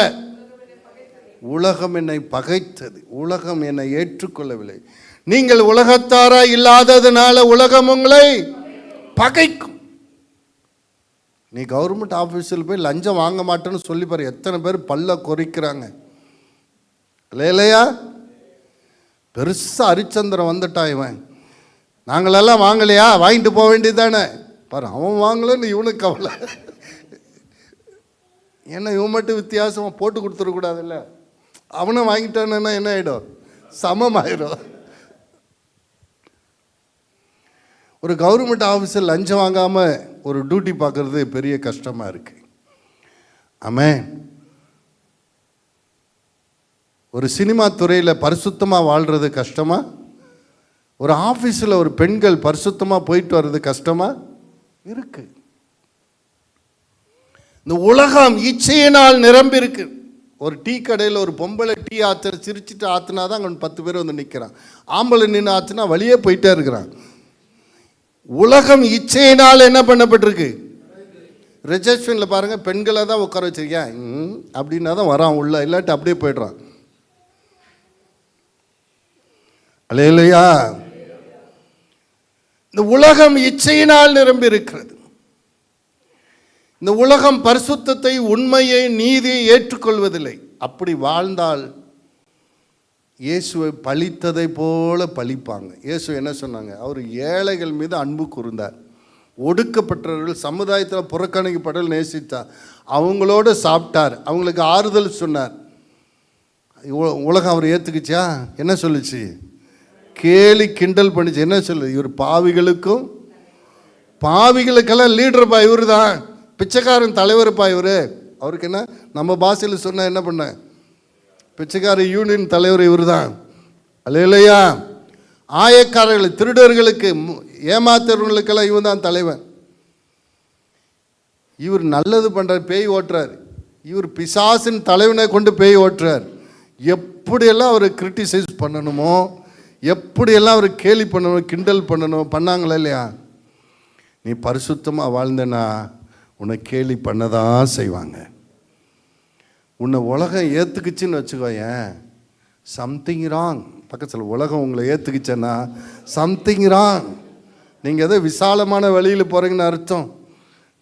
உலகம் என்னை பகைத்தது, உலகம் என்னை ஏற்றுக்கொள்ளவில்லை. நீங்கள் உலகத்தாரா இல்லாததுனால உலகம் உங்களை பகைக்கும். நீ கவர்மெண்ட் ஆஃபீஸில் போய் லஞ்சம் வாங்க மாட்டேன்னு சொல்லி பாரு, எத்தனை பேர் பல்ல கொறிக்கிறாங்க இல்லையா? பெருசாக ஹரிச்சந்திரன் வந்துட்டா இவன், நாங்களெல்லாம் வாங்கலையா, வாங்கிட்டு போக வேண்டியது தானே. பாரு, அவன் வாங்கலன்னு இவனுக்கு கவலை. ஏன்னா இவன் மட்டும் வித்தியாசமாக போட்டு கொடுத்துடக்கூடாதுல்ல. அவனை வாங்கிட்டான்னா என்ன ஆகிடும், சமமாயிடும். ஒரு கவர்மெண்ட் ஆஃபீஸில் லஞ்சம் வாங்காமல் ஒரு டியூட்டி பார்க்குறது பெரிய கஷ்டமாக இருக்குது. ஆமென். ஒரு சினிமா துறையில் பரிசுத்தமாக வாழ்கிறது கஷ்டமா? ஒரு ஆஃபீஸில் ஒரு பெண்கள் பரிசுத்தமாக போயிட்டு வர்றது கஷ்டமாக இருக்குது. இந்த உலகம் இச்சையினால் நிரம்பி இருக்கு. ஒரு டீ கடையில் ஒரு பொம்பளை டீ ஆற்றுற சிரிச்சுட்டு ஆற்றுனா தான் அங்கே 10 பேர் வந்து நிற்கிறான். ஆம்பளை நின்று ஆற்றுனா வழியே போயிட்டே இருக்கிறான். உலகம் இச்சையினால் என்ன பண்ணப்பட்டிருக்கு? ரிசப்ஷனில் பாருங்கள், பெண்களை தான் உட்கார வச்சிருக்கேன் அப்படின்னா தான் வரான் உள்ள, இல்லாட்டி அப்படியே போய்ட்றான். அல்லேலூயா. இந்த உலகம் இச்சையினால் நிரம்பி இருக்கிறது. இந்த உலகம் பரிசுத்தத்தை, உண்மையை, நீதியை ஏற்றுக்கொள்வதில்லை. அப்படி வாழ்ந்தால் இயேசுவை பழித்ததை போல பழிப்பாங்க. இயேசு என்ன சொன்னாங்க? அவர் ஏழைகள் மீது அன்பு கூர்ந்தார், ஒடுக்கப்பட்டவர்கள், சமுதாயத்தில் புறக்கணிக்கப்பட்டவர்கள் நேசித்தார், அவங்களோடு சாப்பிட்டார், அவங்களுக்கு ஆறுதல் சொன்னார். உலகம் அவர் ஏற்றுக்குச்சா? என்ன சொல்லுச்சு? கேலி கிண்டல் பண்ணிச்சு. என்ன சொல்லு? இவர் பாவிகளுக்கெல்லாம் லீடர்ப்பா இவர் தான், பிச்சைக்காரன் தலைவருப்பா இவர். அவருக்கு என்ன, நம்ம பாஷையில் சொன்னால் என்ன பண்ண, பிச்சைக்கார யூனியன் தலைவர் இவர் தான். அல்லேலூயா. ஆயக்காரர்கள், திருடர்களுக்கு, ஏமாத்துறவங்களுக்கெல்லாம் இவன் தான் தலைவன். இவர் நல்லது பண்ணுறார், பேய் ஓட்டுறார். இவர் பிசாசின் தலைவனை கொண்டு பேய் ஓட்டுறார். எப்படியெல்லாம் அவர் கிரிட்டிசைஸ் பண்ணணுமோ, எப்படியெல்லாம் அவர் கேலி பண்ணணும், கிண்டல் பண்ணணும், பண்ணாங்களா இல்லையா? நீ பரிசுத்தமாக வாழ்ந்தனா உன்னை கேலி பண்ண தான் செய்வாங்க. உன்னை உலகம் ஏற்றுக்குச்சின்னு வச்சுக்கோயேன், சம்திங் ராங். பக்கத்தில் உலகம் உங்களை ஏற்றுக்குச்சேன்னா சம்திங் ராங். நீங்கள் எதோ விசாலமான வழியில் போகிறீங்கன்னு அர்த்தம்.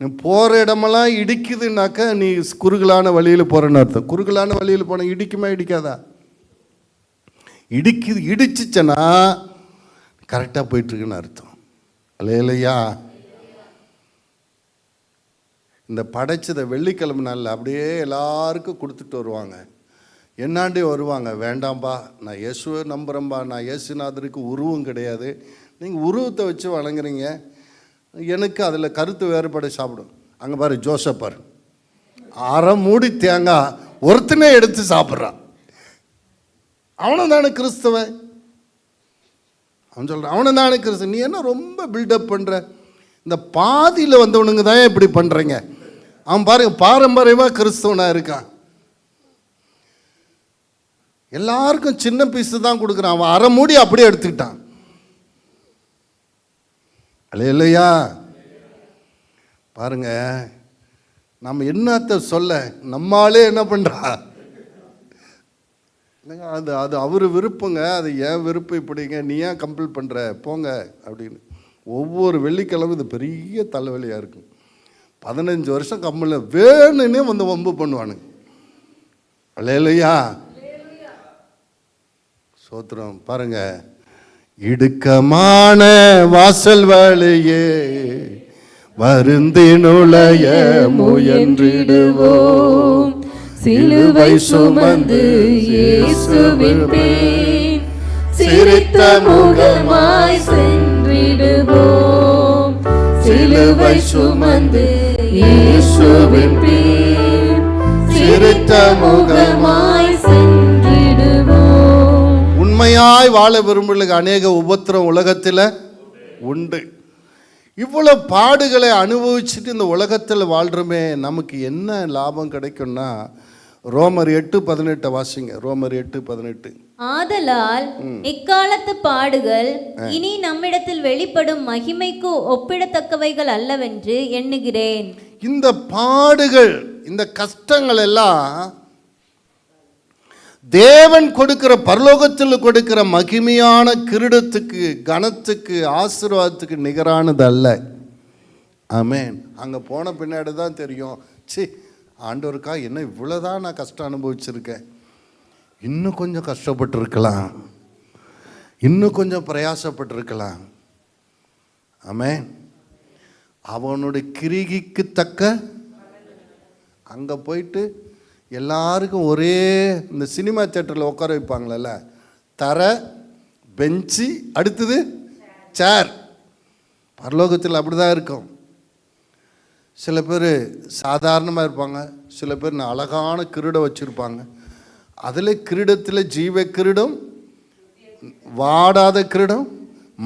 நீ போகிற இடமெல்லாம் இடிக்குதுன்னாக்கா நீ குறுகலான வழியில் போகிறேன்னு அர்த்தம். குறுகலான வழியில் போன இடிக்குமா இடிக்காதா? இடிச்சிச்சேன்னா கரெக்டாக போயிட்டுருக்குன்னு அர்த்தம். அல்லேலூயா. இந்த படைச்சதை வெள்ளிக்கிழமை நாளில் அப்படியே எல்லாருக்கும் கொடுத்துட்டு வருவாங்க. என்னாண்டே வருவாங்க, வேண்டாம்பா நான் இயேசுவை நம்புகிறேன்பா, நான் இயேசுநாதருக்கு உருவம் கிடையாது, நீங்கள் உருவத்தை வச்சு வணங்குறீங்க, எனக்கு அதில் கருத்து வேறுபாடு சாப்பிடும். அங்கே பாரு ஜோசப்பார், அரை மூடி தேங்காய் ஒருத்தனே எடுத்து சாப்பிட்றான். அவனும் தானே கிறிஸ்தவன். அவன் சொல்கிறான் அவனும் தானே கிறிஸ்தவன். நீ என்ன ரொம்ப பில்டப் பண்ணுற? இந்த பாதியில் வந்தவனுங்க தான் இப்படி பண்ணுறீங்க. அவன் பாருங்க பாரம்பரியமாக கிறிஸ்தவனாக இருக்கான். எல்லாருக்கும் சின்ன பீஸு தான் கொடுக்குறான், அவன் அரை மூடி அப்படியே எடுத்துக்கிட்டான். அல்லேலூயா. பாருங்க, நம்ம என்னத்தை சொல்ல, நம்மாலே என்ன பண்ணுறா? அது அது அவர் விருப்பங்க, அது ஏன் விருப்பம், இப்படிங்க நீ ஏன் கம்பல் பண்ணுற, போங்க அப்படின்னு. ஒவ்வொரு வெள்ளிக்கிழமை இது பெரிய தலைவலியாக இருக்கும். 15 வருஷம் கம்பெனியில் வேணுன்னே வந்து வம்பு பண்ணுவானுங்க. அல்லேலூயா. சோத்திரம். பாருங்க, இடுக்கமான வாசல் வழியே வருந்தினுளைய முயன்றிடுவோம், சிலுவை சுமந்து இயேசுவின் பின் சிரித்த முகமாய் சென்றிடுவோம், சிலுவை சுமந்து இயேசுவின் பின் சிரித்த முகமாய் சென்றிடுவோம். உண்மையாய் வாழ விரும்புகளுக்கு அநேக உபத்திரம் உலகத்தில் உண்டு. இவ்வளோ பாடுகளை அனுபவிச்சுட்டு இந்த உலகத்தில் வாழ்கிறோமே, நமக்கு என்ன லாபம் கிடைக்கும்னா, ரோமர் 8:18 வாசிங்க. ரோமர் 8:18. ஆதலால் இக்காலத்து பாடுகள் இனி நம்மிடத்தில் வெளிப்படும் மகிமைக்கு ஒப்பிடத்தக்கவைகள் அல்லவென்று எண்ணுகிறேன். இந்த பாடுகள், இந்த கஷ்டங்கள் எல்லாம் தேவன் கொடுக்கிற, பரலோகத்தில் கொடுக்கிற மகிமையான கிரீடத்துக்கு, கனத்துக்கு, ஆசீர்வாதத்துக்கு நிகரானது அல்ல. ஆமென். அங்கே போன பின்னாடி தான் தெரியும், சி ஆண்டவருக்கா என்ன இவ்வளோதான் நான் கஷ்டம் அனுபவிச்சிருக்கேன், இன்னும் கொஞ்சம் கஷ்டப்பட்டிருக்கலாம், இன்னும் கொஞ்சம் பிரயாசப்பட்டிருக்கலாம். ஆமென். அவனுடைய கிரிகைக்கு தக்க, அங்கே போயிட்டு எல்லாருக்கும் ஒரே இந்த சினிமா தியேட்டரில் உட்கார வைப்பாங்களல்ல, தரை, பெஞ்சு, அடுத்தது சேர். பரலோகத்தில் அப்படி தான் இருக்கும். சில பேர் சாதாரணமாக இருப்பாங்க, சில பேர் அழகான கிரீடம் வச்சுருப்பாங்க. அதில் கிரீடத்தில் ஜீவ கிரீடம், வாடாத கிரீடம்,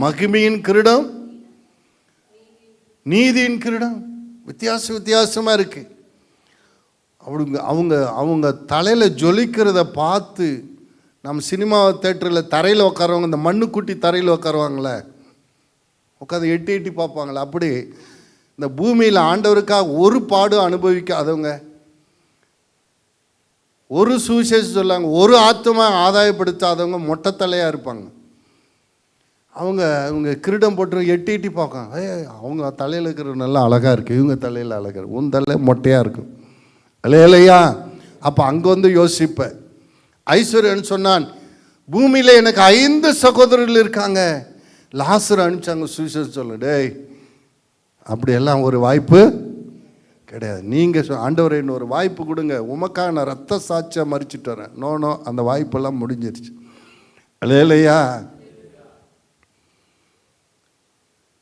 மகிமையின் கிரீடம், நீதியின் கிரீடம், வித்தியாசமாக இருக்குது. அவங்க தலையில் ஜொலிக்கிறத பார்த்து நம்ம சினிமா தேட்டரில் தரையில் உட்காருவாங்க, இந்த மண்ணு குட்டி தரையில் உட்காருவாங்களே, உட்காந்து எட்டி எட்டி பார்ப்பாங்களே, அப்படி இந்த பூமியில் ஆண்டவருக்காக ஒரு பாடு அனுபவிக்காதவங்க, ஒரு சுவிசேஷம் சொல்லாங்க, ஒரு ஆத்மா ஆதாயப்படுத்தாதவங்க மொட்டைத்தலையாக இருப்பாங்க. அவங்க கிரீடம் போட்டு எட்டி எட்டி பார்ப்பாங்க, அவங்க தலையில் இருக்கிற நல்லா அழகாக இருக்குது, இவங்க தலையில் அழகாக இருக்குது, உன் தலை மொட்டையாக இருக்கும். இல்லையா? அப்போ அங்கே வந்து யோசிப்பேன். ஐஸ்வர்யன் சொன்னான், பூமியில் எனக்கு 5 சகோதரர்கள் இருக்காங்க, லாசர் அனுப்பிச்சாங்க சுவிசேஷம் சொல்ல. டேய், அப்படியெல்லாம் ஒரு வாய்ப்பு கிடையாது. நீங்கள் ஆண்டவரை இன்னொரு வாய்ப்பு கொடுங்க, உமக்காக நான் ரத்த சாட்சியாக மறிச்சிட்டு வரேன். நோ, அந்த வாய்ப்பெல்லாம் முடிஞ்சிருச்சு. இல்லையா?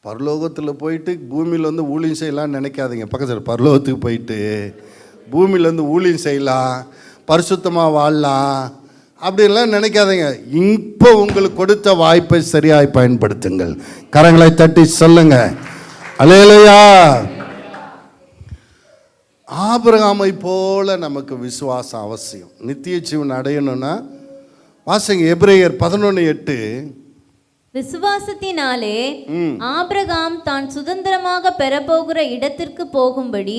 பரலோகத்தில் போயிட்டு பூமியில் வந்து ஊழியம் செய்யலாம்னு நினைக்காதீங்க. பக்கத்தில் பரலோகத்துக்கு போயிட்டு பூமியிலேருந்து ஊழியம் செய்யலாம், பரிசுத்தமாக வாழலாம் அப்படின்லாம் நினைக்காதீங்க. இப்போ உங்களுக்கு கொடுத்த வாய்ப்பை சரியாய் பயன்படுத்துங்கள். கரங்களை தட்டி சொல்லுங்க அல்லேலூயா. ஆபிரகாமை போல நமக்கு விசுவாசம் அவசியம். நித்திய ஜீவன் அடையணும்னா வாசிங்க எபிரேயர் 11:8. விசுவாசத்தினாலே ஆபிரகாம் தான் சுதந்திரமாக பெறப்போகிற இடத்திற்கு போகும்படி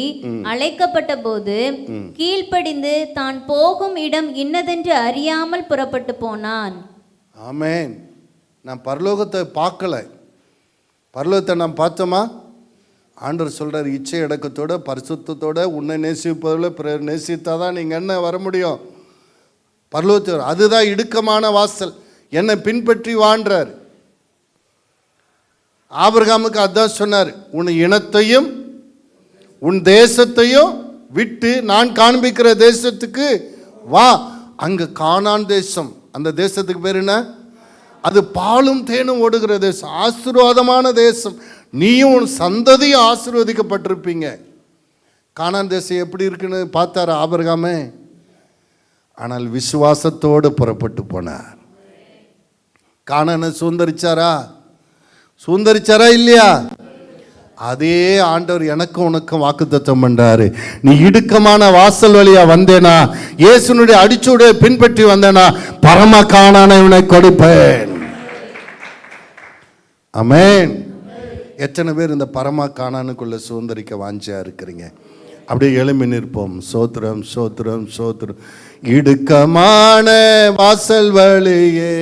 அழைக்கப்பட்ட போது கீழ்ப்படிந்து தான் போகும் இடம் இன்னதென்று அறியாமல் புறப்பட்டு போனான். ஆமென். நான் பரலோகத்தை பார்க்கல, பரலோகத்தை நான் பார்த்தோமா? ஆண்டவர் சொல்கிறார், இச்சை அடக்கத்தோட பரிசுத்தத்தோட உன்னை நேசிப்பதில் பிறர் நேசித்தாதான் நீங்கள் என்ன வர முடியும் பரலோகத்தில். அதுதான் இடுக்கமான வாசல். என்னை பின்பற்றி வாழ்றார். ஆபிரகாமுக்கு அதான் சொன்னார், உன் இனத்தையும் உன் தேசத்தையும் விட்டு நான் காண்பிக்கிற தேசத்துக்கு வா. அங்கே கானான் தேசம், அந்த தேசத்துக்கு பேர் என்ன? அது பாலும் தேனும் ஓடுகிற தேசம், ஆசீர்வாதமான தேசம். நீயும் உன் சந்ததியும் ஆசீர்வதிக்கப்பட்டிருப்பீங்க. கானான் தேசம் எப்படி இருக்குன்னு பார்த்தார் ஆபிரகாமே. ஆனால் விசுவாசத்தோடு புறப்பட்டு போனார். கானானை சுந்தரிச்சாரா இல்லையா? அதே ஆண்டவர் எனக்கும் உனக்கும் வாக்குத்தத்தம் பண்றாரு. நீ இடுக்கமான வாசல் வழியா வந்தேனா, இயேசுனுடைய அடிச்சுடைய பின்பற்றி வந்தேனா, பரம கானானை உனக்கு கொடுப்பேன். ஆமென். எத்தனை பேர் இந்த பரம கானானுக்குள்ள சுதந்திரிக்க வாஞ்சியா இருக்கிறீங்க? அப்படியே எழும்பி நிற்போம். சோத்திரம் சோத்திரம் சோத்திரம். இடுக்கமான வாசல் வழியே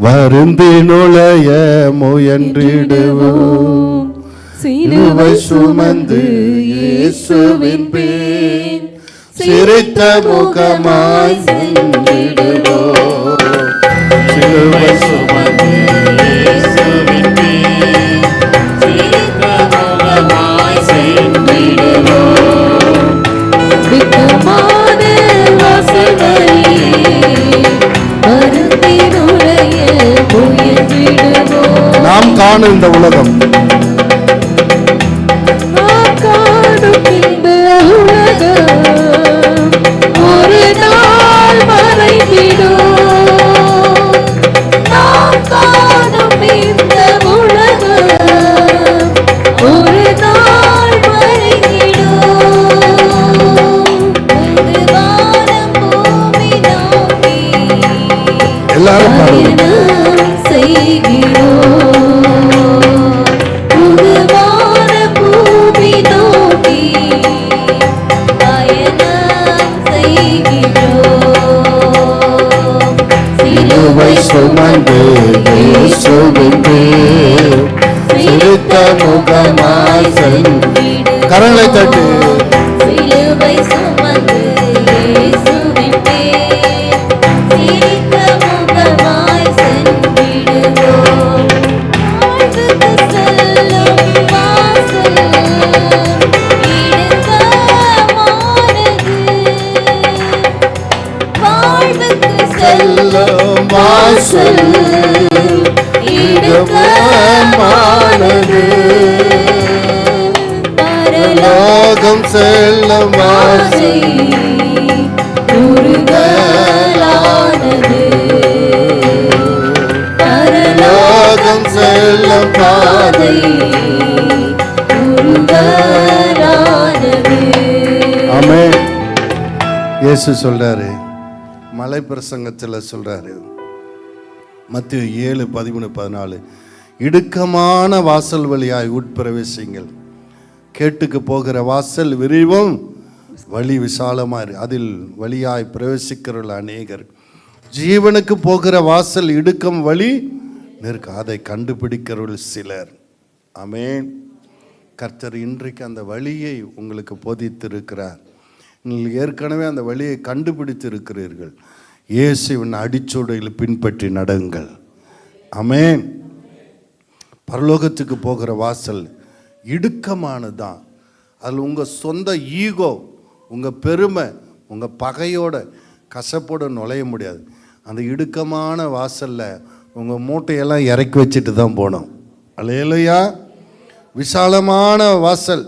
வருந்து நுழைய முயன்றிடுவோம், சிலுவை சுமந்து இயேசுவின் பின் சிரித்த முகமாய் சென்றிடுவோம். சிலுவை சுமந்து இயேசுவின் பின் சிரித்த முகமாய் சென்றிடுவோம். இடுக்கமான வாசல் வழியே நாம் காணும் இந்த உலகம், ஒரு நாள் மறைந்திடும். நாம் காணும் இந்த உலகம் எல்லாரும் பாடுவோம். பயணம் செய்கிறோம் உருவான பூமி நோக்கி பயணம் செய்கிறோம் சிலுவை சுமந்து இயேசுவின் பேர் சிரித்த முகமாய் சென்றிடு. கரங்களை தட்டு. சிலுவை சுமந்து இயேசுவின் பேர் சிரித்த முகமாய் சென்றிடுவோம். வாழ்வுக்கு செல்லும் வாசல் இடுக்கமானது. வாழ்வுக்கு செல்லும் வாசல் இடுக்கமானது. பரலோகம் செல்லும் வாசல் குறுகலானது. பரலோகம் செல்லும் பாதை. குறுகலானது. ஆமென். இயேசு சொல்றாரு, மலை பிரசங்கத்தில் சொல்றாரு, மத்தேயு 7:13-14, இடுக்கமான வாசல் வழியாய் உட்பிரவேசிங்கள். கேட்டுக்கு போகிற வாசல் விரிவும் வழி விசாலமாக இருக்கு, அதில் வழியாய் பிரவேசிக்கிறவர்கள் அநேகர். ஜீவனுக்கு போகிற வாசல் இடுக்கம் வழி நிற்க, அதை கண்டுபிடிக்கிறவர்கள் சிலர். ஆமென். கர்த்தர் இன்றைக்கு அந்த வழியை உங்களுக்கு போதித்திருக்கிறார். நீங்கள் ஏற்கனவே அந்த வழியை கண்டுபிடித்து இருக்கிறீர்கள். இயேசுவின் அடிச்சூடையில் பின்பற்றி நடங்கள். ஆமென். பரலோகத்துக்கு போகிற வாசல் இடுக்கமானது தான். அதில் உங்கள் சொந்த ஈகோ, உங்கள் பெருமை, உங்கள் பகையோட கசப்போட நுழைய முடியாது. அந்த இடுக்கமான வாசலில் உங்கள் மூட்டையெல்லாம் இறக்கி வச்சுட்டு தான் போகணும். அல்லேலூயா. விசாலமான வாசல்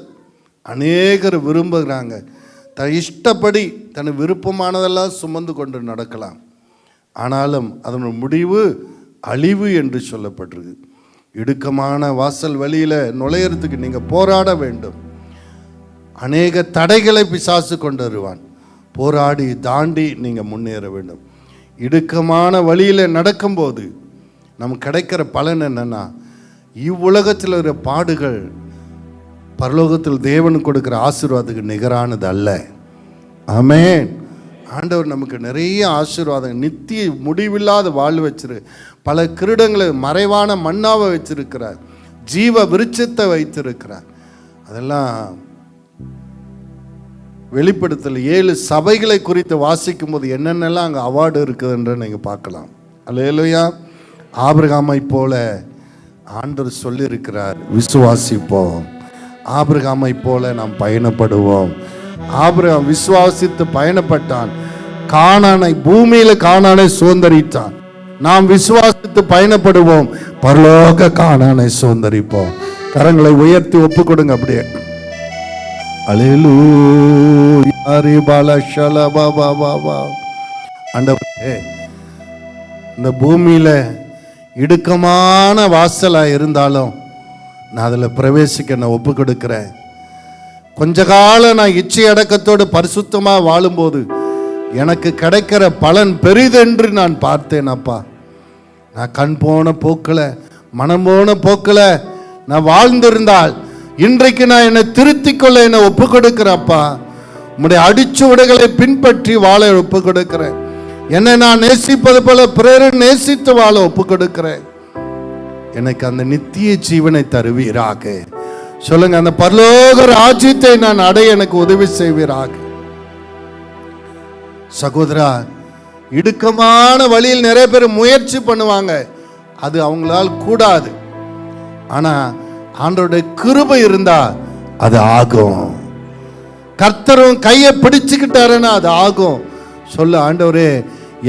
அநேகர் விரும்புகிறாங்க. தன் இஷ்டப்படி தன் விருப்பமானதெல்லாம் சுமந்து கொண்டு நடக்கலாம். ஆனாலும் அதனுடைய முடிவு அழிவு என்று சொல்லப்பட்டிருக்கு. இடுக்கமான வாசல் வழியில் நுழையிறதுக்கு நீங்கள் போராட வேண்டும். அநேக தடைகளை பிசாசு கொண்டு வருவான். போராடி தாண்டி நீங்கள் முன்னேற வேண்டும். இடுக்கமான வழியில் நடக்கும்போது நமக்கு கிடைக்கிற பலன் என்னென்னா, இவ்வுலகத்தில் இருக்கிற பாடுகள் பரலோகத்தில் தேவன் கொடுக்குற ஆசீர்வாதத்துக்கு நிகரானது அல்ல. ஆமென். ஆண்டவர் நமக்கு நிறைய ஆசீர்வாதம், நித்திய முடிவில்லாத வாழ்வு வச்சிரு, பல கிரீடங்களை, மறைவான மன்னாவை வச்சிருக்கிறார், ஜீவ விருட்சத்தை வைத்திருக்கிறார். அதெல்லாம் வெளிப்படுத்தல் 7 சபைகளை குறித்து வாசிக்கும் போது என்னென்னலாம் அங்கே அவார்டு இருக்குதுன்ற நீங்கள் பார்க்கலாம். அல்லேலூயா. ஆபிரகாமை போல ஆண்டவர் சொல்லியிருக்கிறார், விசுவாசிப்போம். ஆபிரகாமை போல நாம் பயணப்படுவோம். ஆபிரகாம் விசுவாசித்து பயணப்பட்டான், கானானை, பூமியில கானானை சுதந்தரித்தான். நாம் விசுவாசித்து பயணப்படுவோம், பரலோக கானானை சுதந்தரிப்போம். கரங்களை உயர்த்தி ஒப்பு கொடுங்க அப்படியே. ஆண்டவரே, இந்த பூமியில இடுக்கமான வாசலா இருந்தாலும் நான் அதில் பிரவேசிக்க நான் ஒப்பு கொடுக்கிறேன். கொஞ்ச காலம் நான் இச்சை அடக்கத்தோடு பரிசுத்தமாக வாழும்போது எனக்கு கிடைக்கிற பலன் பெரிதென்று நான் பார்த்தேன். அப்பா, நான் கண் போன போக்கில், மனம் போன போக்கில் நான் வாழ்ந்திருந்தால் இன்றைக்கு நான் என்னை திருத்திக் கொள்ள என்னை ஒப்பு கொடுக்கிறேன்ப்பா. உம்முடைய அடிச்சுவடுகளை பின்பற்றி வாழ ஒப்பு கொடுக்கிறேன். என்னை நான் நேசிப்பது போல பிறரை நேசித்து வாழ ஒப்பு கொடுக்கிறேன். எனக்கு அந்த நித்திய ஜீவனை தருவீராக. சொல்லுங்க, அந்த பரலோக ராஜ்யத்தை நான் அடைய எனக்கு உதவி செய்வீராக. சகோதரா, இடுக்கமான வழியில் நிறைய பேர் முயற்சி பண்ணுவாங்க, அது அவங்களால் கூடாது. ஆனா ஆண்டவருடைய கிருபை இருந்தா அது ஆகும். கர்த்தரும் கையை பிடிச்சுக்கிட்டாருன்னா அது ஆகும். சொல்ல, ஆண்டவரே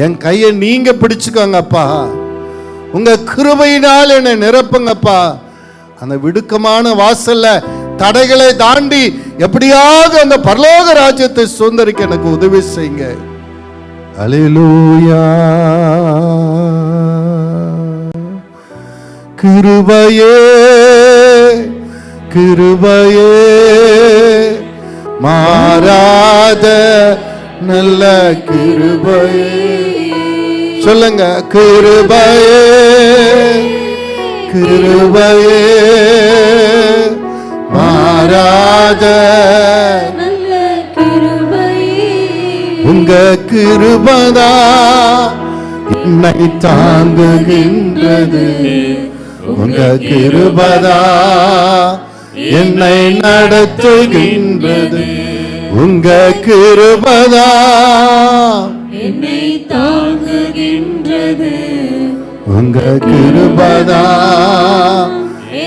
என் கையை நீங்க பிடிச்சுக்கோங்கப்பா, உங்க கிருபையினால் என்னை நிரப்புங்கப்பா. அந்த விடுக்கமான வாசல்ல தடைகளை தாண்டி எப்படியாக அந்த பரலோக ராஜ்யத்தை சுதந்தரிக்க எனக்கு உதவி செய்யுங்க. அல்லேலூயா. கிருபையே கிருபையே மாறாத நல்ல கிருபையே. சொல்லுங்க. கிருபையே கிருபையே மாறாத நல்ல கிருபையே உங்க கிருபதா என்னை தாங்குகின்றது. உங்க கிருபதா என்னை நடத்துகின்றது. உங்க கிருபதா என்னை தாங்குகின்றது. உங்க கிருபதா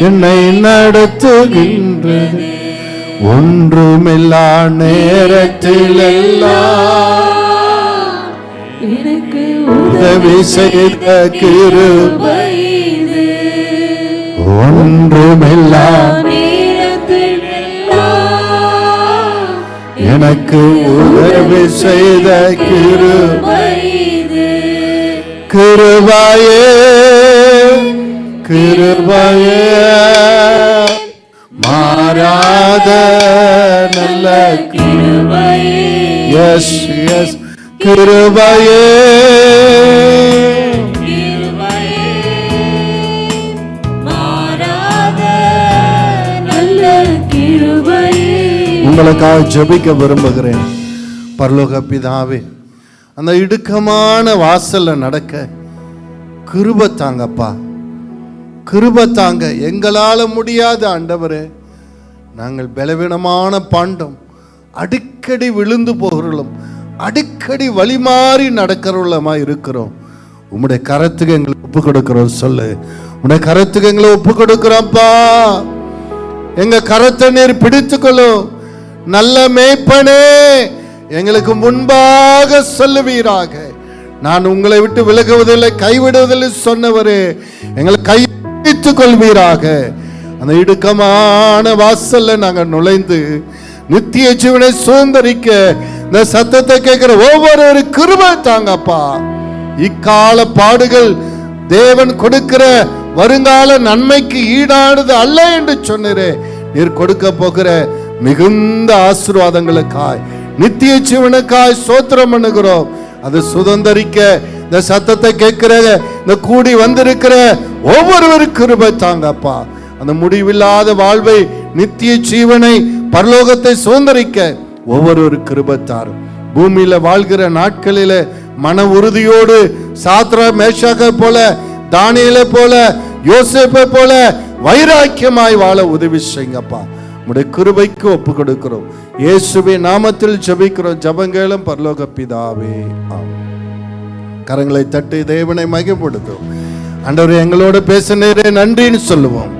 என்னை நடத்துகின்றது. ஒன்றுமில்லா நேரத்தில் எல்லாம் எனக்கு உதவி செய்த கிருபை. இது ஒன்றுமில்லா நேரத்தில் எல்லாம் எனக்கு உதவி செய்த கிருபை. இது கிருபையே கிருபையே மாறாத நல்ல கிருபையே எஸ் எஸ் கிருபையே மாறாத நல்ல கிருபையே. உங்களுக்காக ஜெபிக்க விரும்புகிறேன். பரலோக பிதாவே, அந்த இடுக்கமான வாசல்ல நடக்க கிருபை தாங்கப்பா, கிருபை தாங்க. எங்களால முடியாத ஆண்டவரே, நாங்கள் பலவீனமான பாண்டம், அடிக்கடி விழுந்து போகிறோம், அடிக்கடி வழி மாறி நடக்கிறவளமா இருக்கிறோம். உம்முடைய கரத்துக்கு எங்களை ஒப்பு கொடுக்கிறோம். சொல்லு, உம்முடைய கரத்துக்கு எங்களை ஒப்பு கொடுக்கிறோம்ப்பா. எங்க கரத்தை நீர் பிடித்துக்கொள்ளும். நல்ல மேய்ப்பனே, எங்களுக்கு முன்பாக சொல்லுவீராக. நான் உங்களை விட்டு விலகுவதில்லை, கைவிடுவதில்லை சொன்னவரே, எங்களை கைவிட்டுக் கொள்வீராக. அந்த இடுக்கமான வாசல்ல நாங்கள் நுழைந்து நித்திய ஜீவனை சுதந்தரிக்க இந்த சத்தத்தை கேட்கிற ஒவ்வொரு கிருபை தாங்கப்பா. இக்கால பாடுகள் தேவன் கொடுக்கிற வருங்கால நன்மைக்கு ஈடானது அல்ல என்று சொன்னீரே. நீர் கொடுக்க போகிற மிகுந்த ஆசீர்வாதங்களுக்காய், நித்திய ஜீவனுக்காய் ஸ்தோத்திரம் பண்ணுகிறோம். அது சுதந்தரிக்க இந்த சத்தத்தை கேட்கிற இந்த கூடி வந்திருக்கிற ஒவ்வொருவரும் கிருபை தாங்கப்பா. அந்த முடிவில்லாத வாழ்வை, நித்திய ஜீவனை, பரலோகத்தை சுதந்தரிக்க ஒவ்வொரு கிருபை தாரும். பூமியில வாழ்கிற நாட்களில மன உறுதியோடு சாத்ரா மேஷாக்கை போல, தானியேலை போல, யோசேப்பை போல வைராக்கியமாய் வாழ உதவி செய்யுங்கப்பா. உம்முடைய கிருபைக்கு ஒப்பு கொடுக்கிறோம். இயேசுவின் நாமத்தில் ஜெபிக்கிறோம். ஜெபங்களும் பரலோக பிதாவே, ஆமென். கரங்களை தட்டி தேவனை மகிமைப்படுத்தும். ஆண்டவரே, எங்களோட பேசினீரே, நன்றின்னு சொல்லுவோம்.